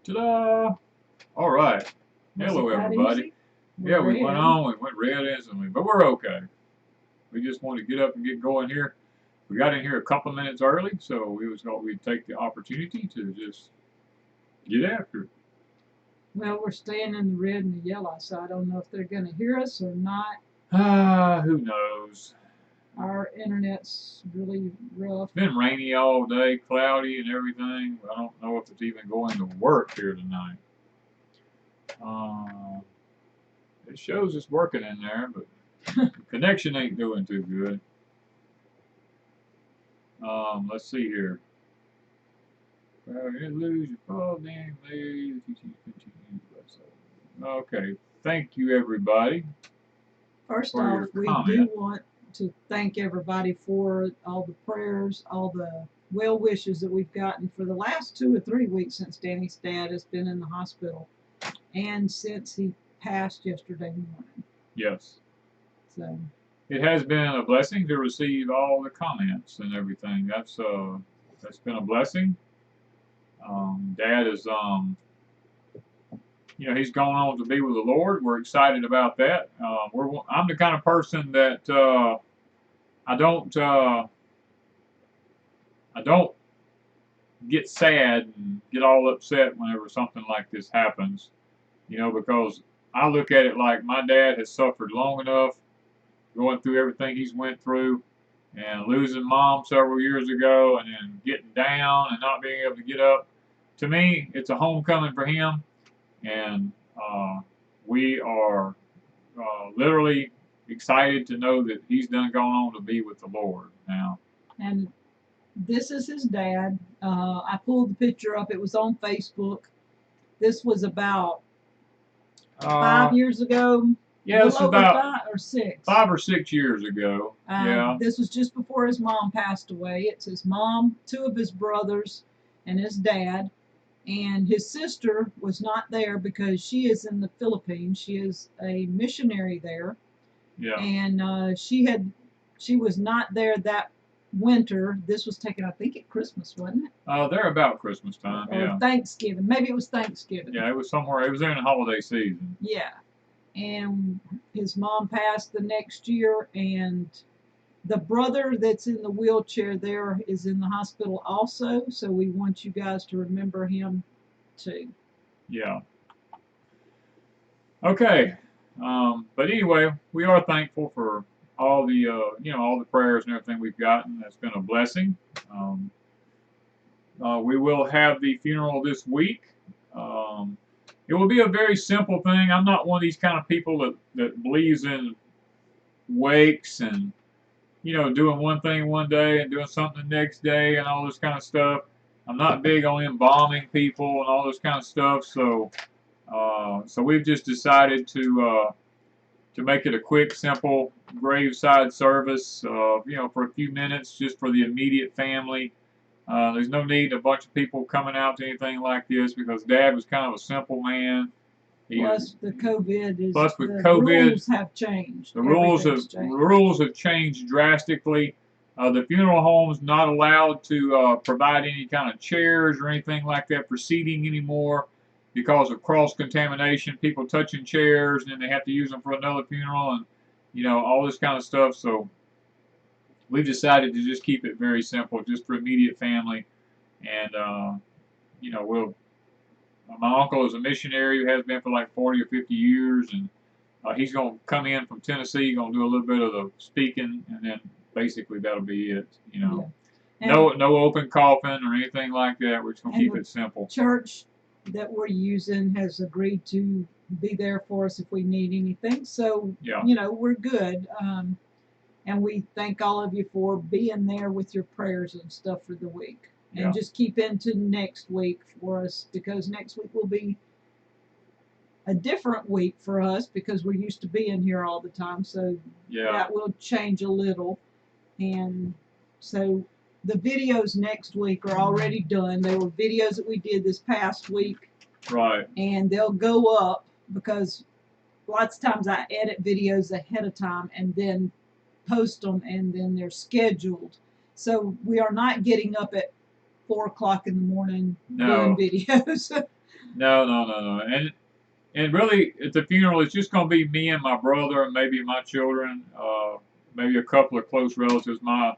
Ta-da! All right. Hello, everybody. Yeah, we went on. We went red instantly, but we're okay. We just wanted to get up and get going here. We got in here a couple of minutes early, so we thought we'd take the opportunity to just get after it. Well, we're staying in the red and the yellow, so I don't know if they're going to hear us or not. Who knows? Our internet's really rough. It's been rainy all day, cloudy and everything. I don't know if it's even going to work here tonight. It shows it's working in there, but the connection ain't doing too good. Let's see here. Lose your fall name, please. Okay, thank you, everybody. First off, we do want to thank everybody for all the prayers, all the well wishes that we've gotten for the last 2 or 3 weeks since Danny's dad has been in the hospital, and since he passed yesterday morning. Yes. So it has been a blessing to receive all the comments and everything. That's been a blessing. Dad is he's gone on to be with the Lord. We're excited about that. I'm the kind of person that I don't get sad and get all upset whenever something like this happens, because I look at it like my dad has suffered long enough going through everything he's went through, and losing mom several years ago, and then getting down and not being able to get up. To me, it's a homecoming for him, and we are literally excited to know that he's done gone on to be with the Lord now. And this is his dad. I pulled the picture up. It was on Facebook. This was about 5 years ago. Yeah, it's about 5 or 6. 5 or 6 years ago. Yeah. This was just before his mom passed away. It's his mom, 2 of his brothers, and his dad. And his sister was not there because she is in the Philippines. She is a missionary there. Yeah. And she was not there that winter. This was taken, I think, at Christmas, wasn't it? They're about Christmas time. Or Thanksgiving. Maybe it was Thanksgiving. Yeah, it was somewhere. It was during the holiday season. Yeah. And his mom passed the next year, and the brother that's in the wheelchair there is in the hospital also, so we want you guys to remember him too. Yeah. Okay. But anyway, we are thankful for all the all the prayers and everything we've gotten. That's been a blessing. We will have the funeral this week. It will be a very simple thing. I'm not one of these kind of people that believes in wakes and doing one thing one day and doing something the next day and all this kind of stuff. I'm not big on embalming people and all this kind of stuff. So we've just decided to make it a quick, simple graveside service. For a few minutes, just for the immediate family. There's no need a bunch of people coming out to anything like this because Dad was kind of a simple man. Plus, the COVID rules have changed. The rules have changed drastically. The funeral home's not allowed to provide any kind of chairs or anything like that for seating anymore because of cross-contamination, people touching chairs, and then they have to use them for another funeral and, all this kind of stuff. So we've decided to just keep it very simple, just for immediate family. And, my uncle is a missionary who has been for like 40 or 50 years, and he's going to come in from Tennessee, going to do a little bit of the speaking, and then basically that'll be it, Yeah. No open coffin or anything like that. We're just going to keep it simple. Church that we're using has agreed to be there for us if we need anything. So, we're good. And we thank all of you for being there with your prayers and stuff for the week. And just keep into next week for us, because next week will be a different week for us because we're used to being here all the time. So that will change a little. And so the videos next week are already done. They were videos that we did this past week. Right. And they'll go up because lots of times I edit videos ahead of time and then post them, and then they're scheduled. So we are not getting up at 4 o'clock in the morning doing videos. No, no, no, no. And really, at the funeral, it's just going to be me and my brother and maybe my children, maybe a couple of close relatives. My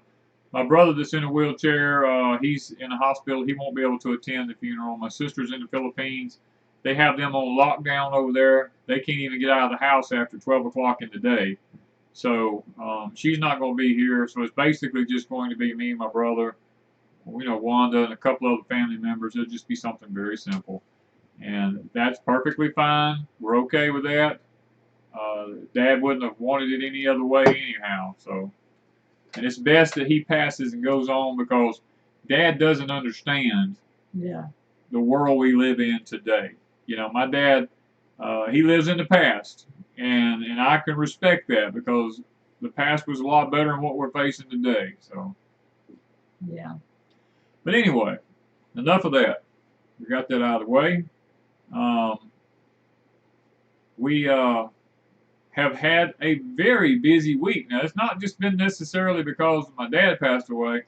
brother that's in a wheelchair, he's in a hospital. He won't be able to attend the funeral. My sister's in the Philippines. They have them on lockdown over there. They can't even get out of the house after 12 o'clock in the day. So she's not going to be here. So it's basically just going to be me and my brother, Wanda and a couple other family members. It'll just be something very simple. And that's perfectly fine. We're okay with that. Dad wouldn't have wanted it any other way anyhow. So, and it's best that he passes and goes on because Dad doesn't understand the world we live in today. My dad, he lives in the past, and I can respect that because the past was a lot better than what we're facing today. So, yeah. But anyway, enough of that. We got that out of the way. We have had a very busy week. Now, it's not just been necessarily because my dad passed away.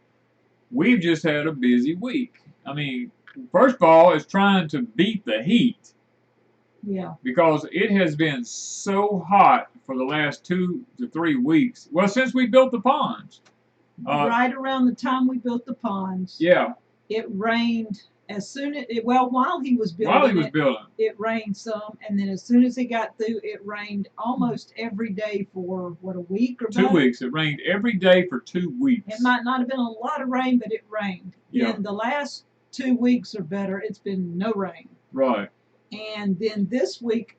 We've just had a busy week. I mean, first of all, it's trying to beat the heat. Yeah. Because it has been so hot for the last 2 to 3 weeks. Well, since we built the ponds. Right around the time we built the ponds. Yeah. It rained while he was building it rained some, and then as soon as he got through, it rained almost every day for a week or 2 weeks. It rained every day for 2 weeks. It might not have been a lot of rain, but it rained. Yeah. In the last 2 weeks or better, it's been no rain. Right. And then this week,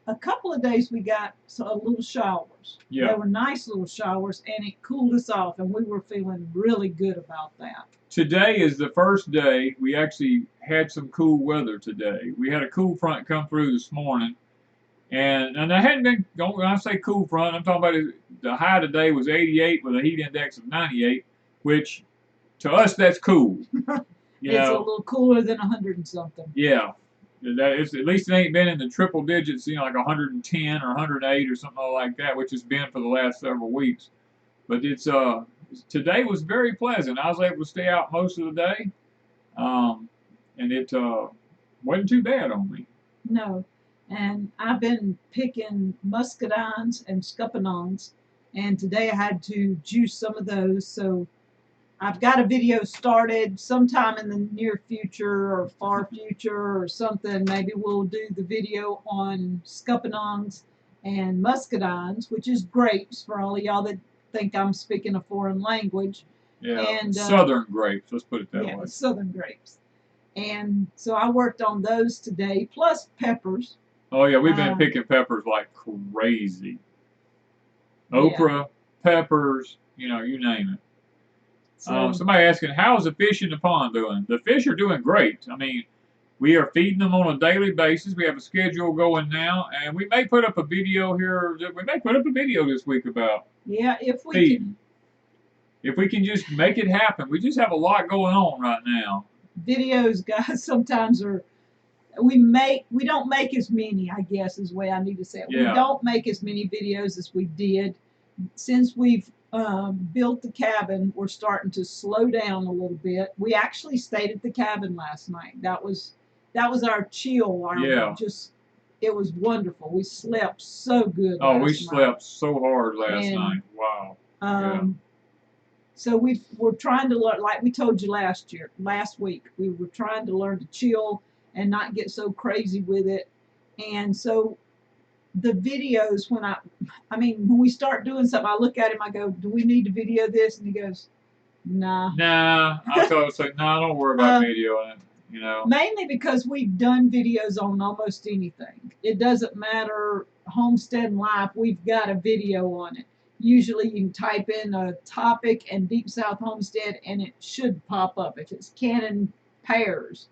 a couple of days we got a little showers. Yeah. They were nice little showers, and it cooled us off, and we were feeling really good about that. Today is the first day we actually had some cool weather today. We had a cool front come through this morning, and I hadn't been, when I say cool front, I'm talking about the high today was 88 with a heat index of 98, which to us that's cool. It's a little cooler than 100 and something. Yeah. At least it ain't been in the triple digits, like 110 or 108 or something like that, which it's been for the last several weeks. But today was very pleasant. I was able to stay out most of the day, and it wasn't too bad on me. No, and I've been picking muscadines and scuppernongs, and today I had to juice some of those, so I've got a video started sometime in the near future or far future or something. Maybe we'll do the video on scuppernongs and muscadines, which is grapes for all of y'all that think I'm speaking a foreign language. Yeah, and southern grapes, let's put it that way. Yeah, southern grapes. And so I worked on those today, plus peppers. Oh yeah, we've been picking peppers like crazy. Okra, peppers, you name it. Somebody asking, how's the fish in the pond doing? The fish are doing great. I mean, we are feeding them on a daily basis. We have a schedule going now, and we may put up a video here. We may put up a video this week about if we feeding. Can. If we can just make it happen. We just have a lot going on right now. Videos, guys, sometimes we don't make as many, I guess is the way I need to say it. Yeah. We don't make as many videos as we did. Since we've built the cabin, we're starting to slow down a little bit. We actually stayed at the cabin last night. That was our chill. It was wonderful. We slept so good. We slept so hard last night. Wow. So we're trying to learn, like we told you last week, we were trying to learn to chill and not get so crazy with it. And so the videos, when we start doing something, I look at him, I go, do we need to video this? And he goes, nah. Nah. I thought I was like, nah, don't worry about videoing it, Mainly because we've done videos on almost anything. It doesn't matter, Homestead and Life, we've got a video on it. Usually you can type in a topic and Deep South Homestead and it should pop up. If it's cannon pears,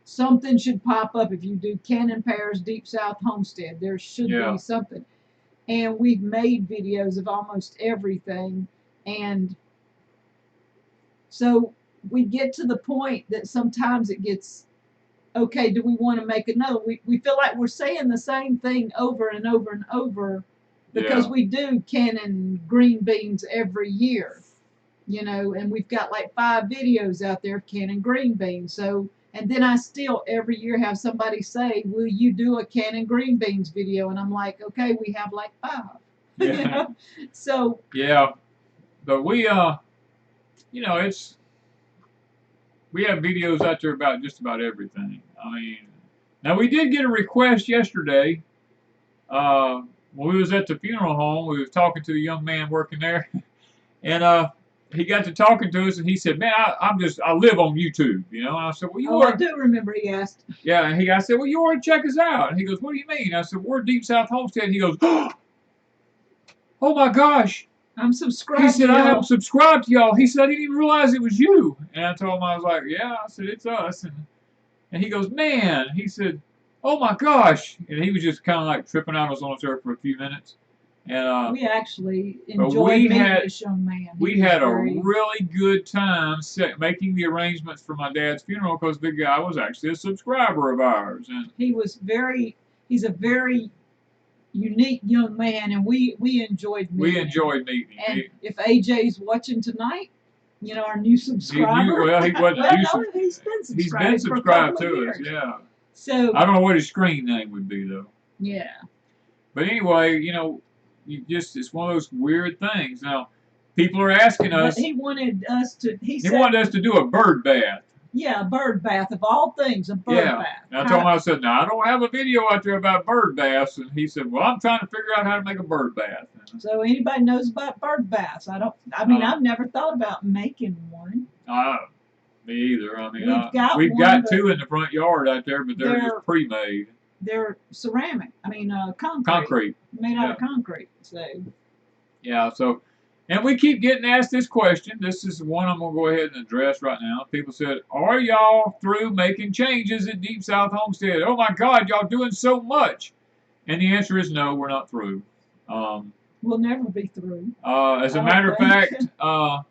something should pop up. If you do cannon pears, Deep South Homestead, there should be something. And we've made videos of almost everything. And so we get to the point that sometimes it gets, okay, do we want to make another? We feel like we're saying the same thing over and over and over. Because we do cannon green beans every year, and we've got like 5 videos out there of canning green beans. So And then I still every year have somebody say, "Will you do a canning green beans video?" And I'm like, "Okay, we have like 5." Yeah. You know? So yeah, but we you know, we have videos out there about just about everything. I mean, now we did get a request yesterday. When we was at the funeral home, we was talking to the young man working there, and he got to talking to us, and he said, "Man, I live on YouTube, you know." And I said, "Well, you I are." do remember he asked. Yeah, and I said, "Well, you ought to check us out." And he goes, "What do you mean?" I said, "We're Deep South Homestead." And he goes, "Oh my gosh." I'm subscribed. He said, "I haven't subscribed to y'all." He said, "I didn't even realize it was you." And I told him, I was like, "Yeah." I said, "It's us." And he goes, "Man," he said, "Oh my gosh." And he was just kind of like tripping out. I was on there for a few minutes. And we actually enjoyed meeting this young man. We had a really good time making the arrangements for my dad's funeral because the guy was actually a subscriber of ours. And he's a very unique young man, and we enjoyed meeting him. We enjoyed meeting him. And if AJ's watching tonight, you know, our new subscriber. He wasn't he's been subscribed. He's been subscribed to us, yeah. So I don't know what his screen name would be though. Yeah. But anyway, you know, it's one of those weird things. Now, people are asking us. But he wanted us to. He wanted us to do a bird bath. Yeah, a bird bath of all things, a bird bath. And I told him, I said, "No, I don't have a video out there about bird baths." And he said, "Well, I'm trying to figure out how to make a bird bath." So anybody knows about bird baths? I mean, I've never thought about making one. Me either. I mean, we've got 2 in the front yard out there, but they're just pre-made. They're ceramic. I mean, concrete. Concrete. Made out of concrete. So. Yeah. So. And we keep getting asked this question. This is one I'm going to go ahead and address right now. People said, "Are y'all through making changes at Deep South Homestead? Oh my God, y'all doing so much." And the answer is no, we're not through. We'll never be through. As a matter of fact, on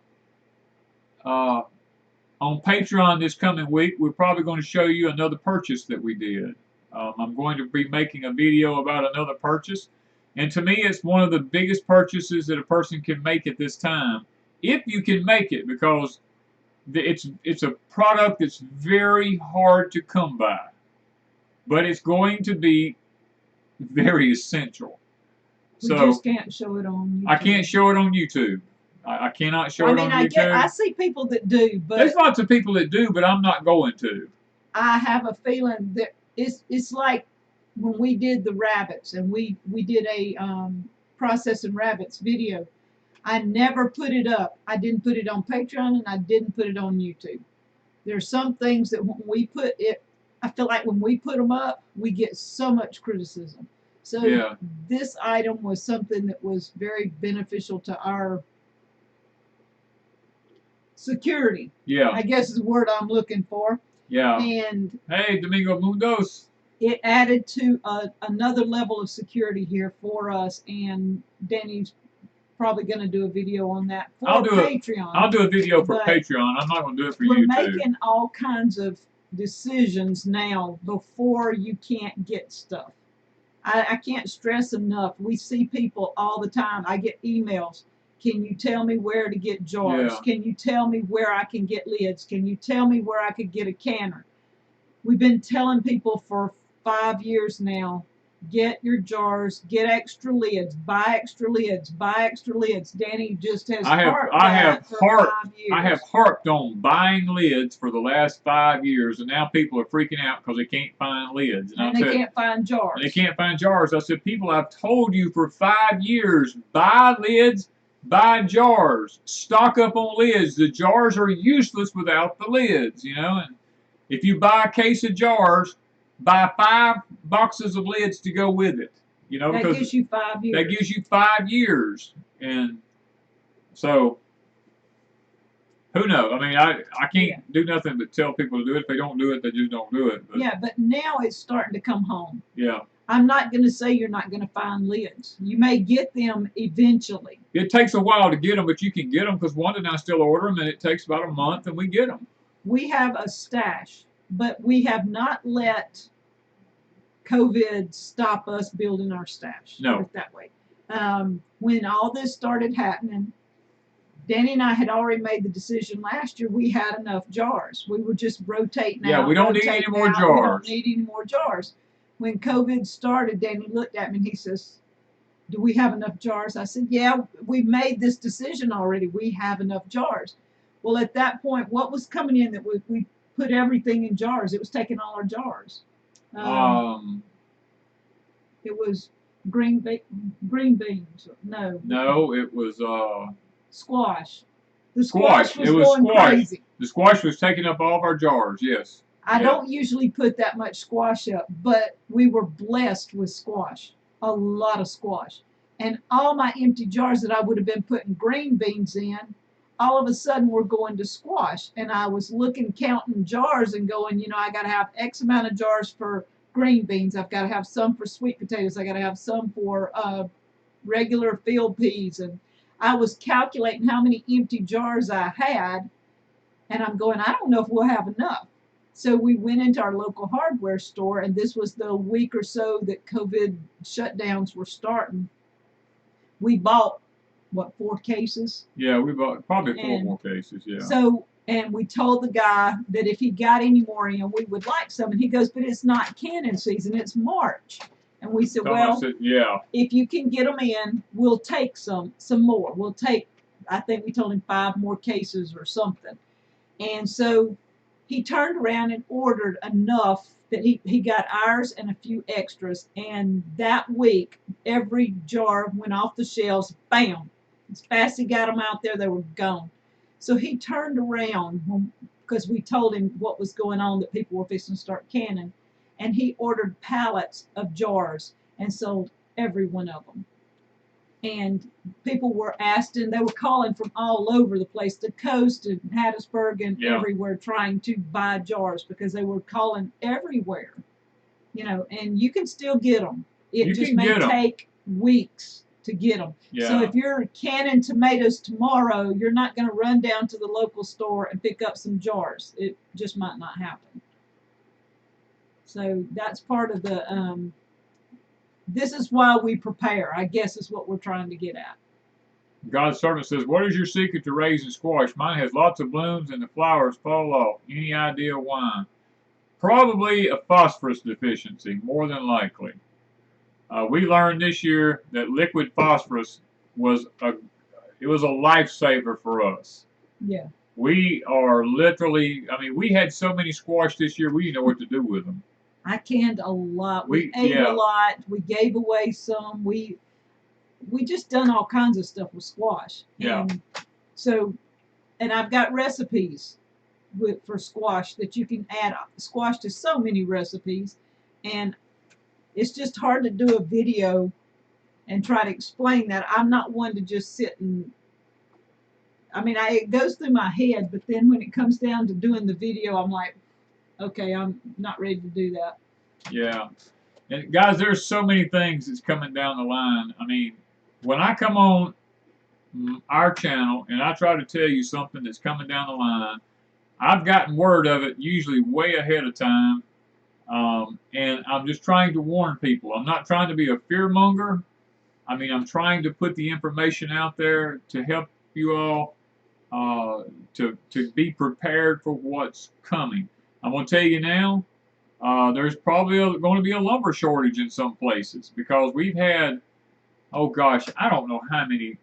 Patreon this coming week, we're probably going to show you another purchase that we did. I'm going to be making a video about another purchase. And to me, it's one of the biggest purchases that a person can make at this time, if you can make it, because it's a product that's very hard to come by, but it's going to be very essential. We just can't show it on YouTube. I can't show it on YouTube. I cannot show it on YouTube. I see people that do, but there's lots of people that do, but I'm not going to. I have a feeling that it's like when we did the rabbits, and we did a processing rabbits video. I never put it up. I didn't put it on Patreon, and I didn't put it on YouTube. There's some things that when we put it, I feel like when we put them up, we get so much criticism. So this item was something that was very beneficial to our security. Yeah. I guess is the word I'm looking for. Yeah. And hey, Domingo Mundos. It added to another level of security here for us, and Danny's probably going to do a video on that for Patreon. I'll do a video for Patreon. I'm not going to do it for YouTube. We're making all kinds of decisions now before you can't get stuff. I can't stress enough. We see people all the time. I get emails. Can you tell me where to get jars? Yeah. Can you tell me where I can get lids? Can you tell me where I could get a canner? We've been telling people for 5 years now, get your jars, get extra lids, buy extra lids, buy extra lids. Danny just has I have harped on buying lids for the last 5 years, and now people are freaking out because they can't find lids. And they can't find jars. And they can't find jars. I said, people, I've told you for 5 years, buy lids, buy jars, stock up on lids. The jars are useless without the lids, you know. And if you buy a case of jars, buy 5 boxes of lids to go with it. You know, that gives you 5 years. That gives you 5 years. And so, who knows? I mean, I can't do nothing but tell people to do it. If they don't do it, they just don't do it. But, but now it's starting to come home. Yeah. I'm not going to say you're not going to find lids. You may get them eventually. It takes a while to get them, but you can get them because Wanda and I still order them, and it takes about a month, and we get them. We have a stash, but we have not let COVID stop us building our stash. No. Put it that way. When all this started happening, Danny and I had already made the decision last year. We had enough jars. We were just rotating out. Yeah, we don't need any more jars. We don't need any more jars. When COVID started, Danny looked at me and he says, do we have enough jars? I said, yeah, we made this decision already. We have enough jars. Well, at that point, what was coming in that we put everything in jars? It was taking all our jars. It was green beans. No, it was squash. The squash was going crazy. The squash was taking up all of our jars. Yes. I don't usually put that much squash up, but we were blessed with squash. A lot of squash. And all my empty jars that I would have been putting green beans in, all of a sudden were going to squash. And I was counting jars and going, I got to have X amount of jars for green beans. I've got to have some for sweet potatoes. I got to have some for regular field peas. And I was calculating how many empty jars I had. And I'm going, I don't know if we'll have enough. So we went into our local hardware store, and this was the week or so that COVID shutdowns were starting. We bought, 4 cases? Yeah, we bought probably 4 more cases, yeah. So, and we told the guy that if he got any more in, we would like some. And he goes, but it's not canning season, it's March. And we said, if you can get them in, we'll take some more. We'll take, I think we told him 5 more cases or something. And so he turned around and ordered enough that he got ours and a few extras. And that week, every jar went off the shelves, bam. As fast as he got them out there, they were gone. So he turned around, because we told him what was going on, that people were fixing to start canning. And he ordered pallets of jars and sold every one of them. And people were asking, they were calling from all over the place, the coast and Hattiesburg and everywhere, trying to buy jars because they were calling everywhere. And you can still get them. It just may take weeks to get them. Yeah. So if you're canning tomatoes tomorrow, you're not going to run down to the local store and pick up some jars. It just might not happen. So that's part of the this is why we prepare, I guess, is what we're trying to get at. God's servant says, what is your secret to raising squash? Mine has lots of blooms and the flowers fall off. Any idea why? Probably a phosphorus deficiency, more than likely. We learned this year that liquid phosphorus was a lifesaver for us. Yeah. We are literally, we had so many squash this year, we didn't know what to do with them. I canned a lot. We ate a lot. We gave away some. We just done all kinds of stuff with squash. Yeah. And I've got recipes for squash that you can add squash to so many recipes. And it's just hard to do a video and try to explain that. I'm not one to just sit and, it goes through my head, but then when it comes down to doing the video, I'm like, okay, I'm not ready to do that. Yeah. And guys, there's so many things that's coming down the line. When I come on our channel and I try to tell you something that's coming down the line, I've gotten word of it usually way ahead of time. And I'm just trying to warn people. I'm not trying to be a fearmonger. I'm trying to put the information out there to help you all to be prepared for what's coming. I'm going to tell you now, there's probably going to be a lumber shortage in some places because we've had, oh gosh, I don't know how many,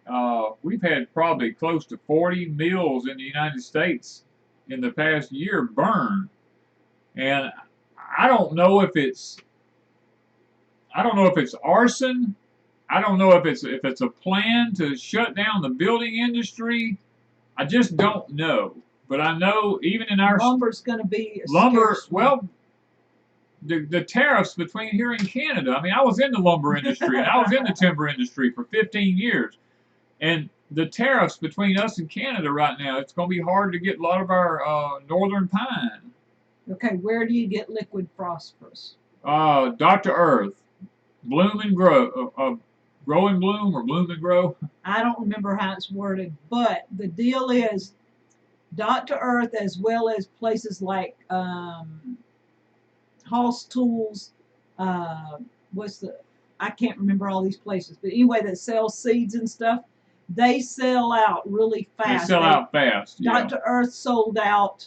we've had probably close to 40 mills in the United States in the past year burn. And I don't know if it's arson. I don't know if it's a plan to shut down the building industry. I just don't know. But I know even in our lumber's going to be the tariffs between here and Canada. I was in the lumber industry and I was in the timber industry for 15 years, and the tariffs between us and Canada right now, it's going to be hard to get a lot of our northern pine. Okay, where do you get liquid phosphorus? Dr. Earth, Bloom and Grow, Grow and Bloom or Bloom and Grow. I don't remember how it's worded, but the deal is Dr. Earth, as well as places like Hoss Tools, I can't remember all these places, but anyway, that sells seeds and stuff, They sell out really fast. They sell out fast. Yeah. Dr. Earth sold out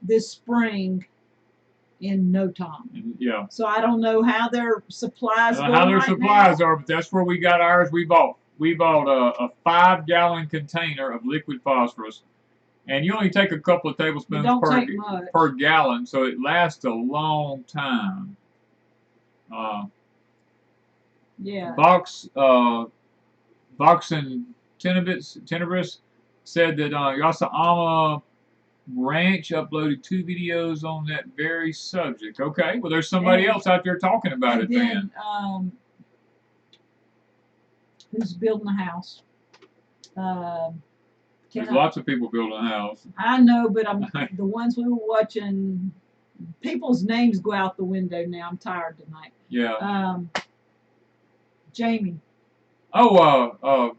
this spring in no time. Yeah. So I don't know how their supplies going how their right supplies now. are, but that's where we got ours. We bought a 5-gallon container of liquid phosphorus, and you only take a couple of tablespoons per gallon, so it lasts a long time. Yeah. Vox and Tenebris said that Yasa Ama Ranch uploaded 2 videos on that very subject. Okay, well, there's somebody else out there talking about it then. Who's building a house? There's lots of people building a house. I know, but the ones we were watching, people's names go out the window now. I'm tired tonight. Yeah. Jamie. Oh,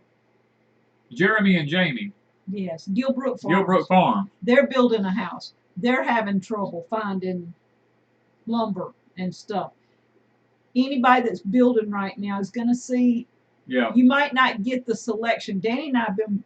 Jeremy and Jamie. Yes, Gilbrook Farms. Gilbrook Farm. They're building a house. They're having trouble finding lumber and stuff. Anybody that's building right now is going to see. Yeah. You might not get the selection. Danny and I have been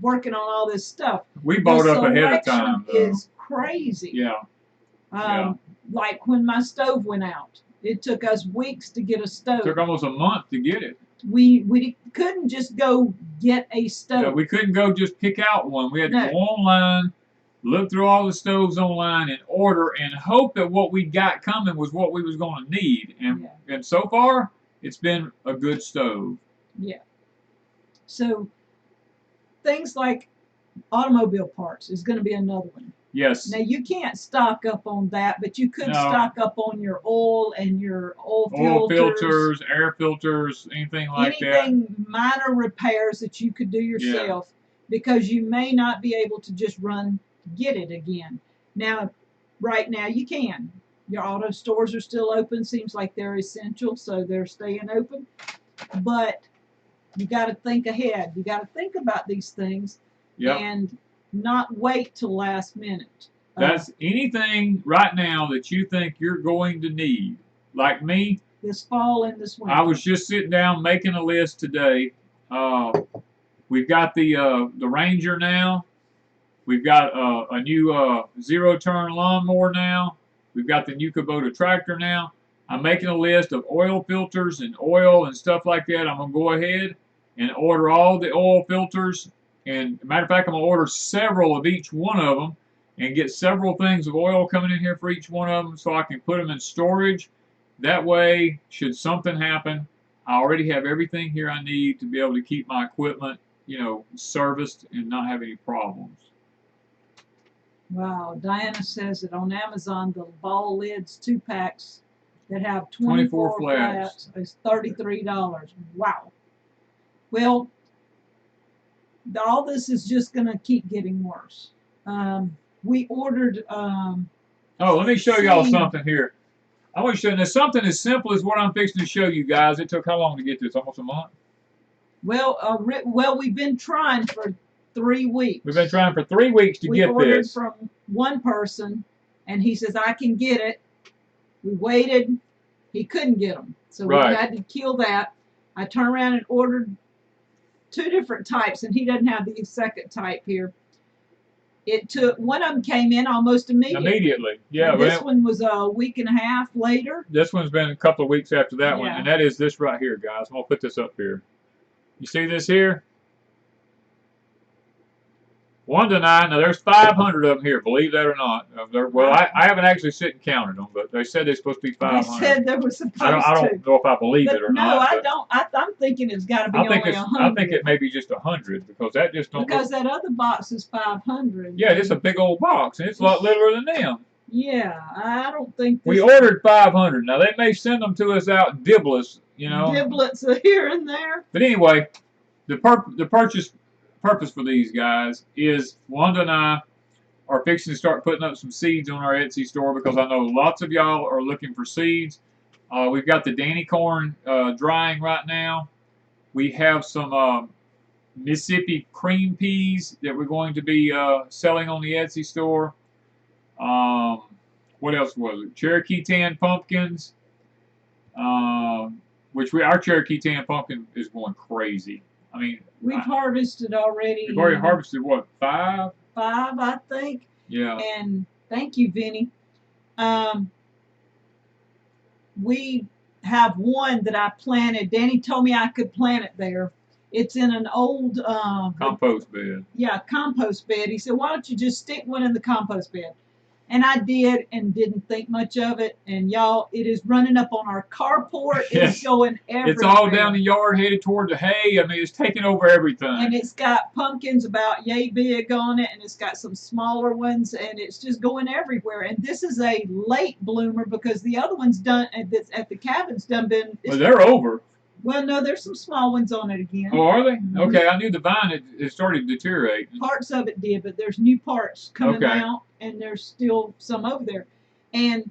working on all this stuff. We bought up ahead of time. The selection is crazy. Yeah. Like when my stove went out, it took us weeks to get a stove. It took almost a month to get it. We couldn't just go get a stove. Yeah, we couldn't go just pick out one. We had to go online, look through all the stoves online, and order, and hope that what we got coming was what we was going to need. And so far, it's been a good stove. Yeah. So things like automobile parts is going to be another one. Yes. Now you can't stock up on that, but you could stock up on your oil and your oil filters, air filters, anything like that. Anything minor repairs that you could do yourself, because you may not be able to just get it again. Now, right now you can. Your auto stores are still open. Seems like they're essential, so they're staying open. But you got to think ahead. You got to think about these things and not wait till last minute. That's anything right now that you think you're going to need. Like me, this fall and this winter. I was just sitting down making a list today. We've got the Ranger now. We've got a new zero-turn lawnmower now. We've got the new Kubota tractor now. I'm making a list of oil filters and oil and stuff like that. I'm going to go ahead and order all the oil filters. And matter of fact, I'm going to order several of each one of them and get several things of oil coming in here for each one of them so I can put them in storage. That way, should something happen, I already have everything here I need to be able to keep my equipment, serviced and not have any problems. Wow. Diana says that on Amazon, the ball lids 2-packs that have 24 flats is $33. Wow. Well, all this is just going to keep getting worse. We ordered. Let me show y'all something here. I want to show you something as simple as what I'm fixing to show you guys. It took how long to get this? Almost a month? Well, we've been trying for 3 weeks. We've been trying for 3 weeks to get this. We ordered from one person, and he says, I can get it. We waited. He couldn't get them. So we had to kill that. I turned around and ordered 2 different types, and he doesn't have the second type here. It took, one of them came in almost immediately. Yeah. This one was a week and a half later. This one's been a couple of weeks after that one, and that is this right here, guys. I'm going to put this up here. You see this here? Wanda and I, now there's 500 of them here, believe that or not. I haven't actually sit and counted them, but they said they're supposed to be 500. They said there was supposed to. I don't know if I believe it or not. No, I don't. I'm thinking it's got to be only 100. I think it may be just 100 because that just don't. Because that other box is 500. Yeah, it's a big old box, and it's a lot littler than them. Yeah, I don't think. We ordered 500. Now they may send them to us out in diblets, Diblets here and there. But anyway, the purpose for these guys is Wanda and I are fixing to start putting up some seeds on our Etsy store because I know lots of y'all are looking for seeds. We've got the Danny corn drying right now. We have some Mississippi cream peas that we're going to be selling on the Etsy store. What else was it? Cherokee tan pumpkins, our Cherokee tan pumpkin is going crazy. I mean, we've harvested already. We've already harvested what, 5? 5, I think. Yeah. And thank you, Vinny. We have one that I planted. Danny told me I could plant it there. It's in an old compost bed. Yeah, compost bed. He said, "Why don't you just stick one in the compost bed?" And I did, and didn't think much of it. And y'all, it is running up on our carport. It's going everywhere. It's all down the yard, headed toward the hay. I mean, it's taking over everything. And it's got pumpkins about yay big on it, and it's got some smaller ones, and it's just going everywhere. And this is a late bloomer because the other one's done at the cabin's done been. Well, they're over. Well, no, there's some small ones on it again. Oh, are they? Okay, I knew the vine had started deteriorating. Parts of it did, but there's new parts coming out, and there's still some over there. And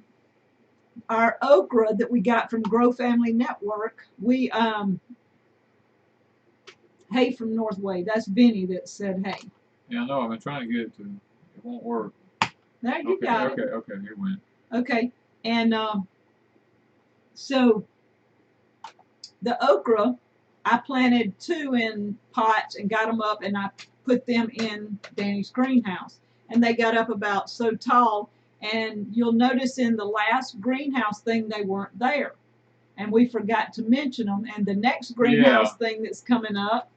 our okra that we got from Grow Family Network, we Hay from Northway. That's Vinny that said hey. Yeah, I know. I've been trying to get it to. It won't work. There you got it. Okay. Here went. Okay, and so the okra, I planted 2 in pots and got them up, and I put them in Danny's greenhouse, and they got up about so tall. And you'll notice in the last greenhouse thing they weren't there, and we forgot to mention them. And the next greenhouse thing that's coming up,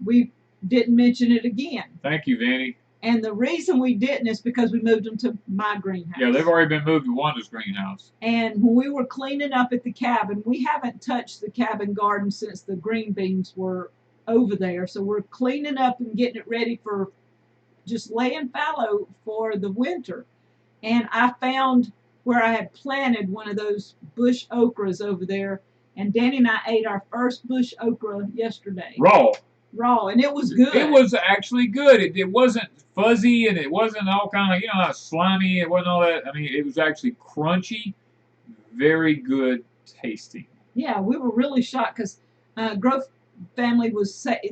we didn't mention it again. Thank you, Danny. And the reason we didn't is because we moved them to my greenhouse. Yeah, they've already been moved to Wanda's greenhouse. And when we were cleaning up at the cabin, we haven't touched the cabin garden since the green beans were over there. So we're cleaning up and getting it ready for just laying fallow for the winter. And I found where I had planted one of those bush okras over there. And Danny and I ate our first bush okra yesterday. Raw, and it was good. It was actually good. It wasn't fuzzy, and it wasn't all kind of, not slimy. It wasn't all that. I mean, it was actually crunchy, very good tasting. Yeah, we were really shocked because Grow Family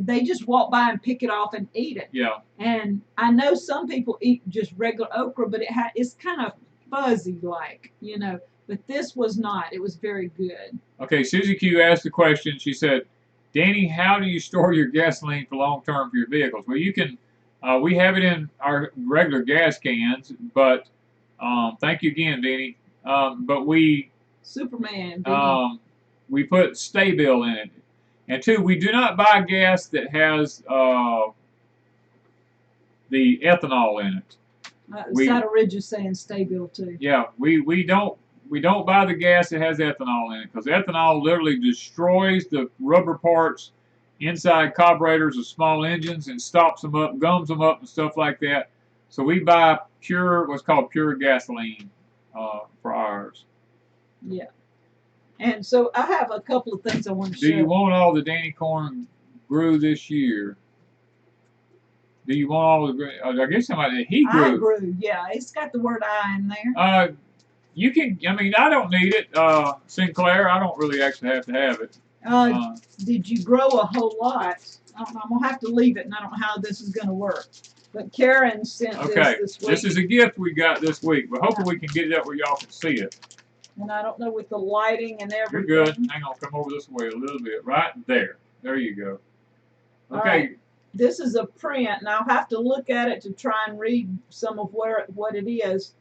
they just walk by and pick it off and eat it. Yeah. And I know some people eat just regular okra, but it's kind of fuzzy like, but this was not. It was very good. Okay, Susie Q asked the question. She said, Danny, how do you store your gasoline for long term for your vehicles? Well, you can, we have it in our regular gas cans, but thank you again, Danny. But we we put Stay-Bill in it. And 2, we do not buy gas that has the ethanol in it. Saddle Ridge is saying Stay-Bill too. Yeah, we don't buy the gas that has ethanol in it, because ethanol literally destroys the rubber parts inside carburetors of small engines and stops them up, gums them up, and stuff like that. So we buy what's called pure gasoline for ours. Yeah. And so I have a couple of things I want to show. Do you want all the Danny corn grew this year? Do you want all the? I guess somebody he grew. I grew. Yeah, it's got the word "I" in there. You can. I mean, I don't need it, Sinclair. I don't really actually have to have it. Did you grow a whole lot? I don't know. I'm gonna have to leave it, and I don't know how this is gonna work. But Karen sent this week. This is a gift we got this week, but hopefully we can get it up where y'all can see it. And I don't know with the lighting and everything. You're good. Hang on, come over this way a little bit. Right there. There you go. Okay. All right. This is a print, and I'll have to look at it to try and read some of what it is.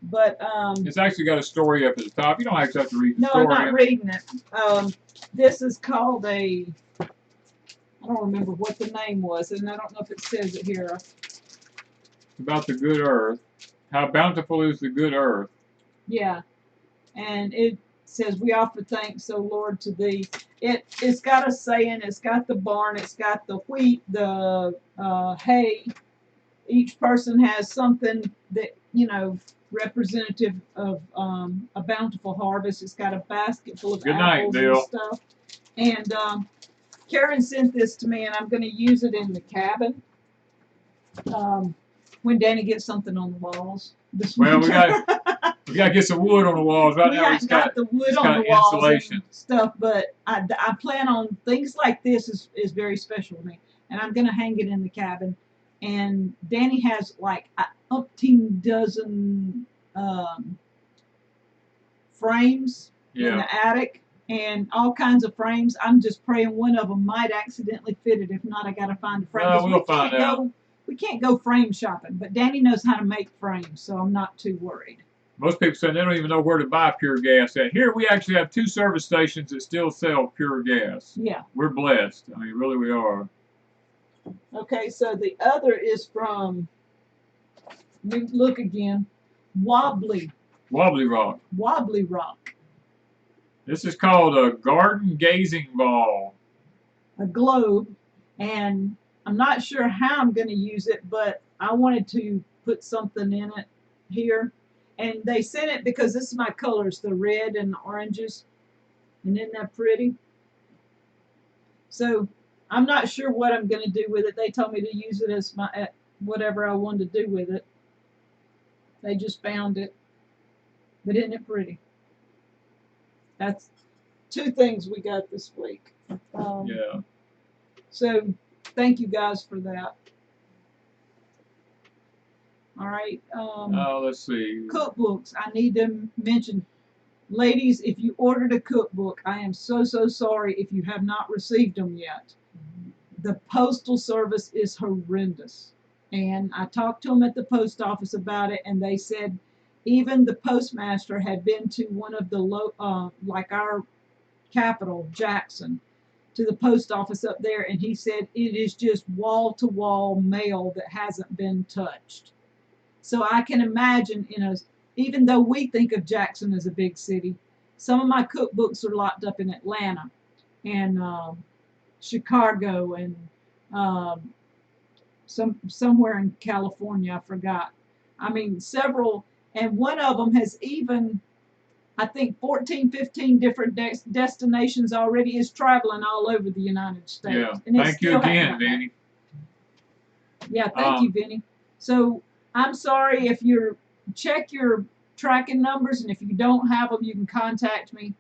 But it's actually got a story up at the top. You don't actually have to read the story. No, I'm not reading it. This is called I don't remember what the name was, and I don't know if it says it here. It's about the good earth. How bountiful is the good earth. Yeah. And it says, we offer thanks, O Lord, to thee. It's got a saying, it's got the barn, it's got the wheat, the hay. Each person has something that, representative of a bountiful harvest. It's got a basket full of apples and stuff. And Karen sent this to me, and I'm going to use it in the cabin when Danny gets something on the walls. Well, we got to get some wood on the walls. Right now it's got the wood on the walls insulation and stuff, but I plan on things like this is very special to me, and I'm going to hang it in the cabin. And Danny has like 18 dozen frames in the attic, and all kinds of frames. I'm just praying one of them might accidentally fit it. If not, I got to find a frame. Well, we'll find out. We can't go frame shopping, but Danny knows how to make frames, so I'm not too worried. Most people say they don't even know where to buy pure gas at. Here we actually have 2 service stations that still sell pure gas. Yeah. We're blessed. I mean, really we are. Okay, so the other is from, look again, Wobbly. Wobbly Rock. Wobbly Rock. This is called a garden gazing ball. A globe, and I'm not sure how I'm going to use it, but I wanted to put something in it here. And they sent it because this is my colors, the red and the oranges. And isn't that pretty? So I'm not sure what I'm going to do with it. They told me to use it as my whatever I wanted to do with it. They just found it. But isn't it pretty? That's 2 things we got this week. Yeah. So thank you guys for that. All right. Let's see. Cookbooks. I need to mention, ladies, if you ordered a cookbook, I am so sorry if you have not received them yet. The postal service is horrendous. And I talked to them at the post office about it, and they said even the postmaster had been to one of the like our capital, Jackson, to the post office up there, and he said it is just wall-to-wall mail that hasn't been touched. So I can imagine, even though we think of Jackson as a big city, some of my cookbooks are locked up in Atlanta and Chicago and somewhere in California, I forgot. I mean, several, and one of them has even, I think 14, 15 different destinations already, is traveling all over the United States. Yeah. And Thank you again, Vinny. Yeah, thank you, Vinny. So I'm sorry if check your tracking numbers, and if you don't have them, you can contact me.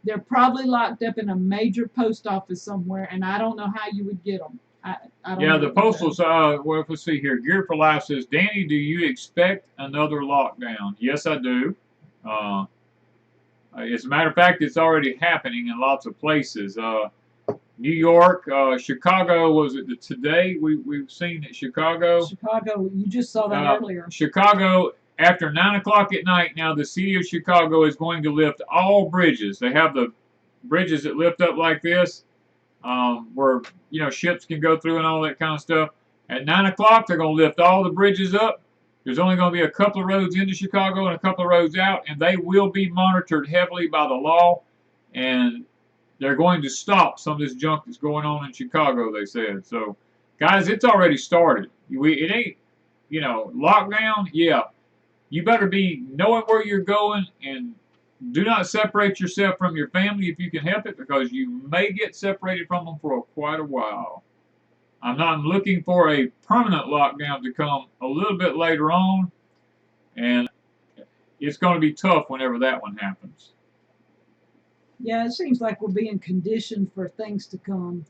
They're probably locked up in a major post office somewhere, and I don't know how you would get them. I don't know the postal side. Well, let's see here. Gear for Life says, Danny, do you expect another lockdown? Yes, I do. As a matter of fact, it's already happening in lots of places. New York, Chicago, was it today? We've seen it. Chicago, you just saw that earlier. Chicago, after 9 o'clock at night, now the city of Chicago is going to lift all bridges. They have the bridges that lift up like this, where ships can go through and all that kind of stuff. At 9 o'clock, they're going to lift all the bridges up. There's only going to be a couple of roads into Chicago and a couple of roads out, and they will be monitored heavily by the law, and they're going to stop some of this junk that's going on in Chicago, they said. So, guys, it's already started. It ain't, lockdown, yeah. You better be knowing where you're going, and do not separate yourself from your family if you can help it, because you may get separated from them for quite a while. I'm looking for a permanent lockdown to come a little bit later on, and it's going to be tough whenever that one happens. Yeah, it seems like we're being conditioned for things to come.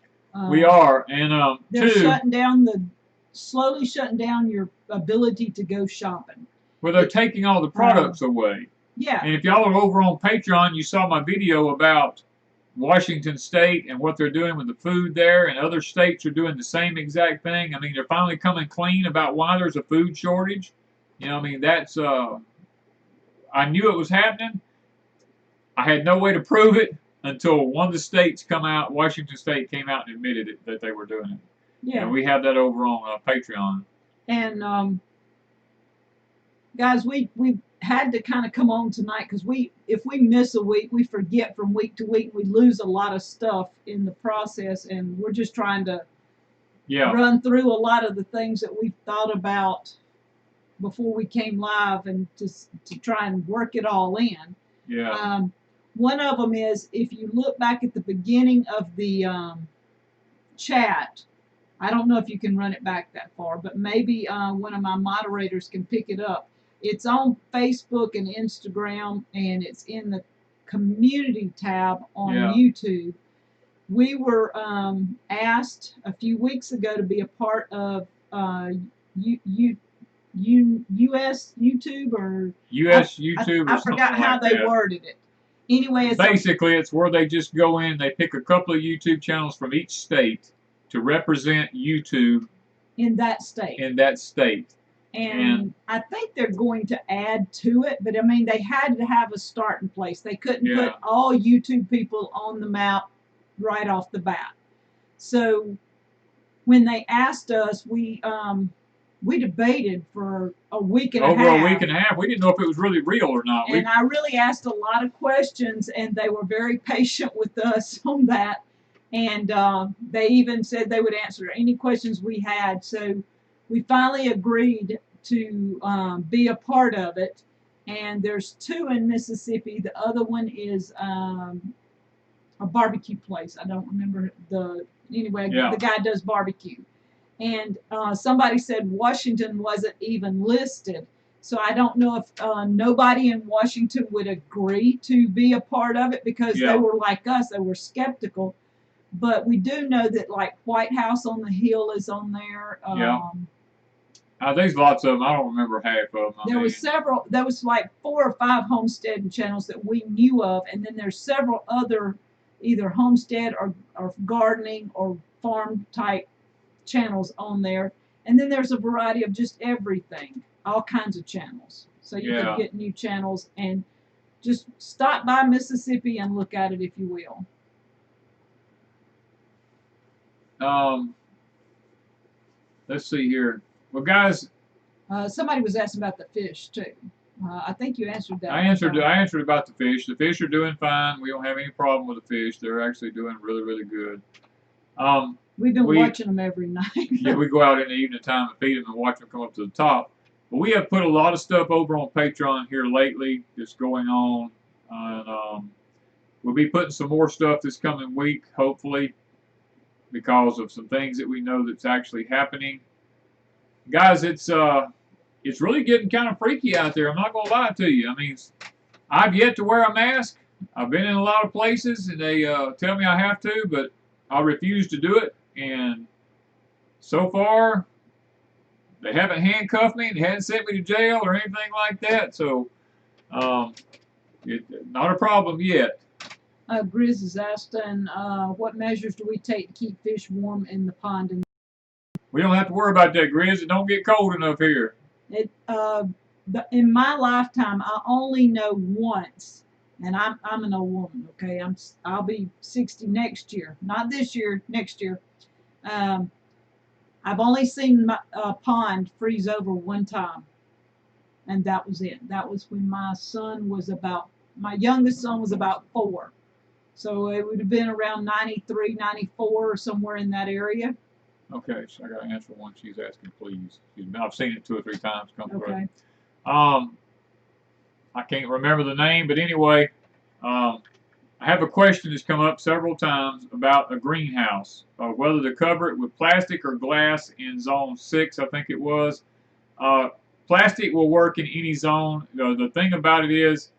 We are, and they're slowly shutting down your ability to go shopping. Well, they're taking all the products away. Yeah. And if y'all are over on Patreon, you saw my video about Washington State and what they're doing with the food there, and other states are doing the same exact thing. I mean, they're finally coming clean about why there's a food shortage. That's, I knew it was happening. I had no way to prove it until one of the states Washington State came out and admitted it, that they were doing it. Yeah. And we have that over on Patreon. And, guys, we had to kind of come on tonight because if we miss a week, we forget from week to week. We lose a lot of stuff in the process, and we're just trying to run through a lot of the things that we thought about before we came live, and to try and work it all in. Yeah. One of them is, if you look back at the beginning of the chat, I don't know if you can run it back that far, but maybe one of my moderators can pick it up. It's on Facebook and Instagram, and it's in the community tab on YouTube. We were asked a few weeks ago to be a part of US YouTube, or US YouTube. I forgot how they worded it. Anyway, basically it's where they just go in, they pick a couple of YouTube channels from each state to represent YouTube in that state. And I think they're going to add to it, but I mean, they had to have a starting place. They couldn't put all YouTube people on the map right off the bat. So when they asked us, we debated for a week and a half. Over a week and a half. We didn't know if it was really real or not. And I really asked a lot of questions, and they were very patient with us on that. And they even said they would answer any questions we had. So we finally agreed to be a part of it. And there's 2 in Mississippi. The other one is a barbecue place. I don't remember the guy does barbecue. And somebody said Washington wasn't even listed. So I don't know if nobody in Washington would agree to be a part of it, because they were like us. They were skeptical. But we do know that, like, White House on the Hill is on there. There's lots of them. I don't remember half of them. There was several. There was like 4 or 5 homestead channels that we knew of, and then there's several other either homestead or gardening or farm type channels on there. And then there's a variety of just everything, all kinds of channels. So you can get new channels, and just stop by Mississippi and look at it if you will. Let's see here. Well, guys, somebody was asking about the fish too. I think you answered that. I answered about the fish. The fish are doing fine. We don't have any problem with the fish. They're actually doing really, really good. We've been watching them every night. Yeah, we go out in the evening time and feed them and watch them come up to the top. But we have put a lot of stuff over on Patreon here lately that's going on. And we'll be putting some more stuff this coming week, hopefully, because of some things that we know that's actually happening. Guys, it's really getting kind of freaky out there. I'm not going to lie to you. I mean, I've yet to wear a mask. I've been in a lot of places, and they tell me I have to, but I refuse to do it. And so far, they haven't handcuffed me. They haven't sent me to jail or anything like that. So, not a problem yet. Grizz is asking, what measures do we take to keep fish warm in the pond? We don't have to worry about that, Grizz. It don't get cold enough here. In my lifetime, I only know once, and I'm an old woman. Okay, I'll be 60 next year. Not this year, next year. I've only seen my pond freeze over one time, and that was it. That was when my youngest son was about 4. So it would have been around 93, 94, or somewhere in that area. Okay, so I got to answer one she's asking, please. I've seen it 2 or 3 times come through. I can't remember the name, but anyway, I have a question that's come up several times about a greenhouse, whether to cover it with plastic or glass in zone 6, I think it was. Plastic will work in any zone. The thing about it is,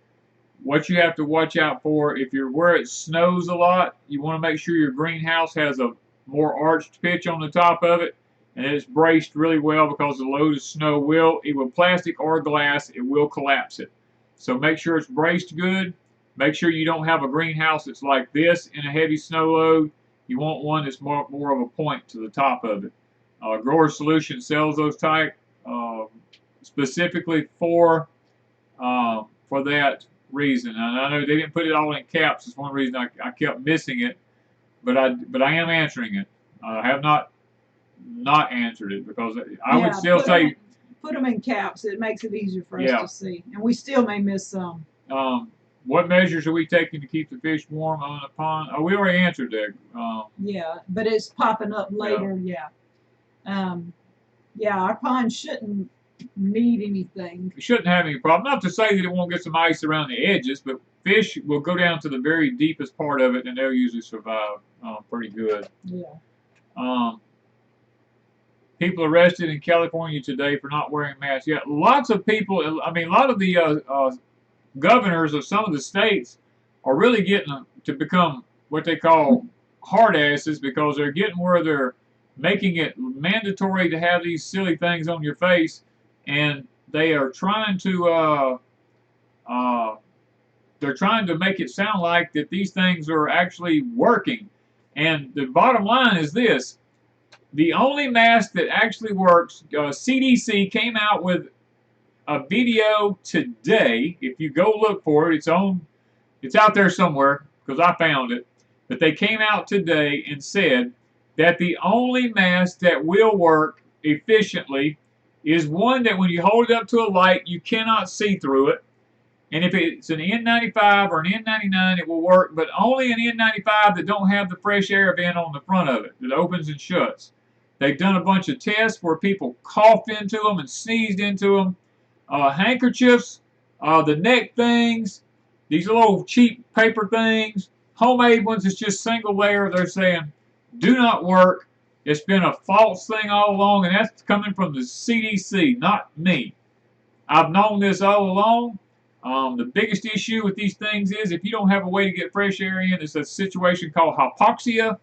what you have to watch out for, if you're where it snows a lot, you want to make sure your greenhouse has a more arched pitch on the top of it, and it's braced really well, because the load of snow either plastic or glass, it will collapse it. So make sure it's braced good. Make sure you don't have a greenhouse that's like this in a heavy snow load. You want one that's more of a point to the top of it. Grower Solution sells those type specifically for that reason. And I know they didn't put it all in caps. It's one reason I kept missing it. But I am answering it. I have not answered it, because I would still say put them in caps. It makes it easier for us to see, and we still may miss some. What measures are we taking to keep the fish warm on the pond? Oh, we already answered that. Yeah, but it's popping up later. Yeah. Our pond shouldn't need anything. It shouldn't have any problem. Not to say that it won't get some ice around the edges, but fish will go down to the very deepest part of it, and they'll usually survive pretty good. Yeah. People arrested in California today for not wearing masks. Yeah, lots of people. I mean, a lot of the governors of some of the states are really getting to become what they call hard asses, because they're getting where they're making it mandatory to have these silly things on your face, and they are trying to they're trying to make it sound like that these things are actually working. And the bottom line is this. The only mask that actually works, CDC came out with a video today. If you go look for it, it's out there somewhere because I found it. But they came out today and said that the only mask that will work efficiently is one that when you hold it up to a light, you cannot see through it. And if it's an N95 or an N99, it will work, but only an N95 that don't have the fresh air vent on the front of it that opens and shuts. They've done a bunch of tests where people coughed into them and sneezed into them. Handkerchiefs, the neck things, these little cheap paper things, homemade ones, it's just single layer. They're saying do not work. It's been a false thing all along, and that's coming from the CDC, not me. I've known this all along. The biggest issue with these things is if you don't have a way to get fresh air in, it's a situation called hypoxia,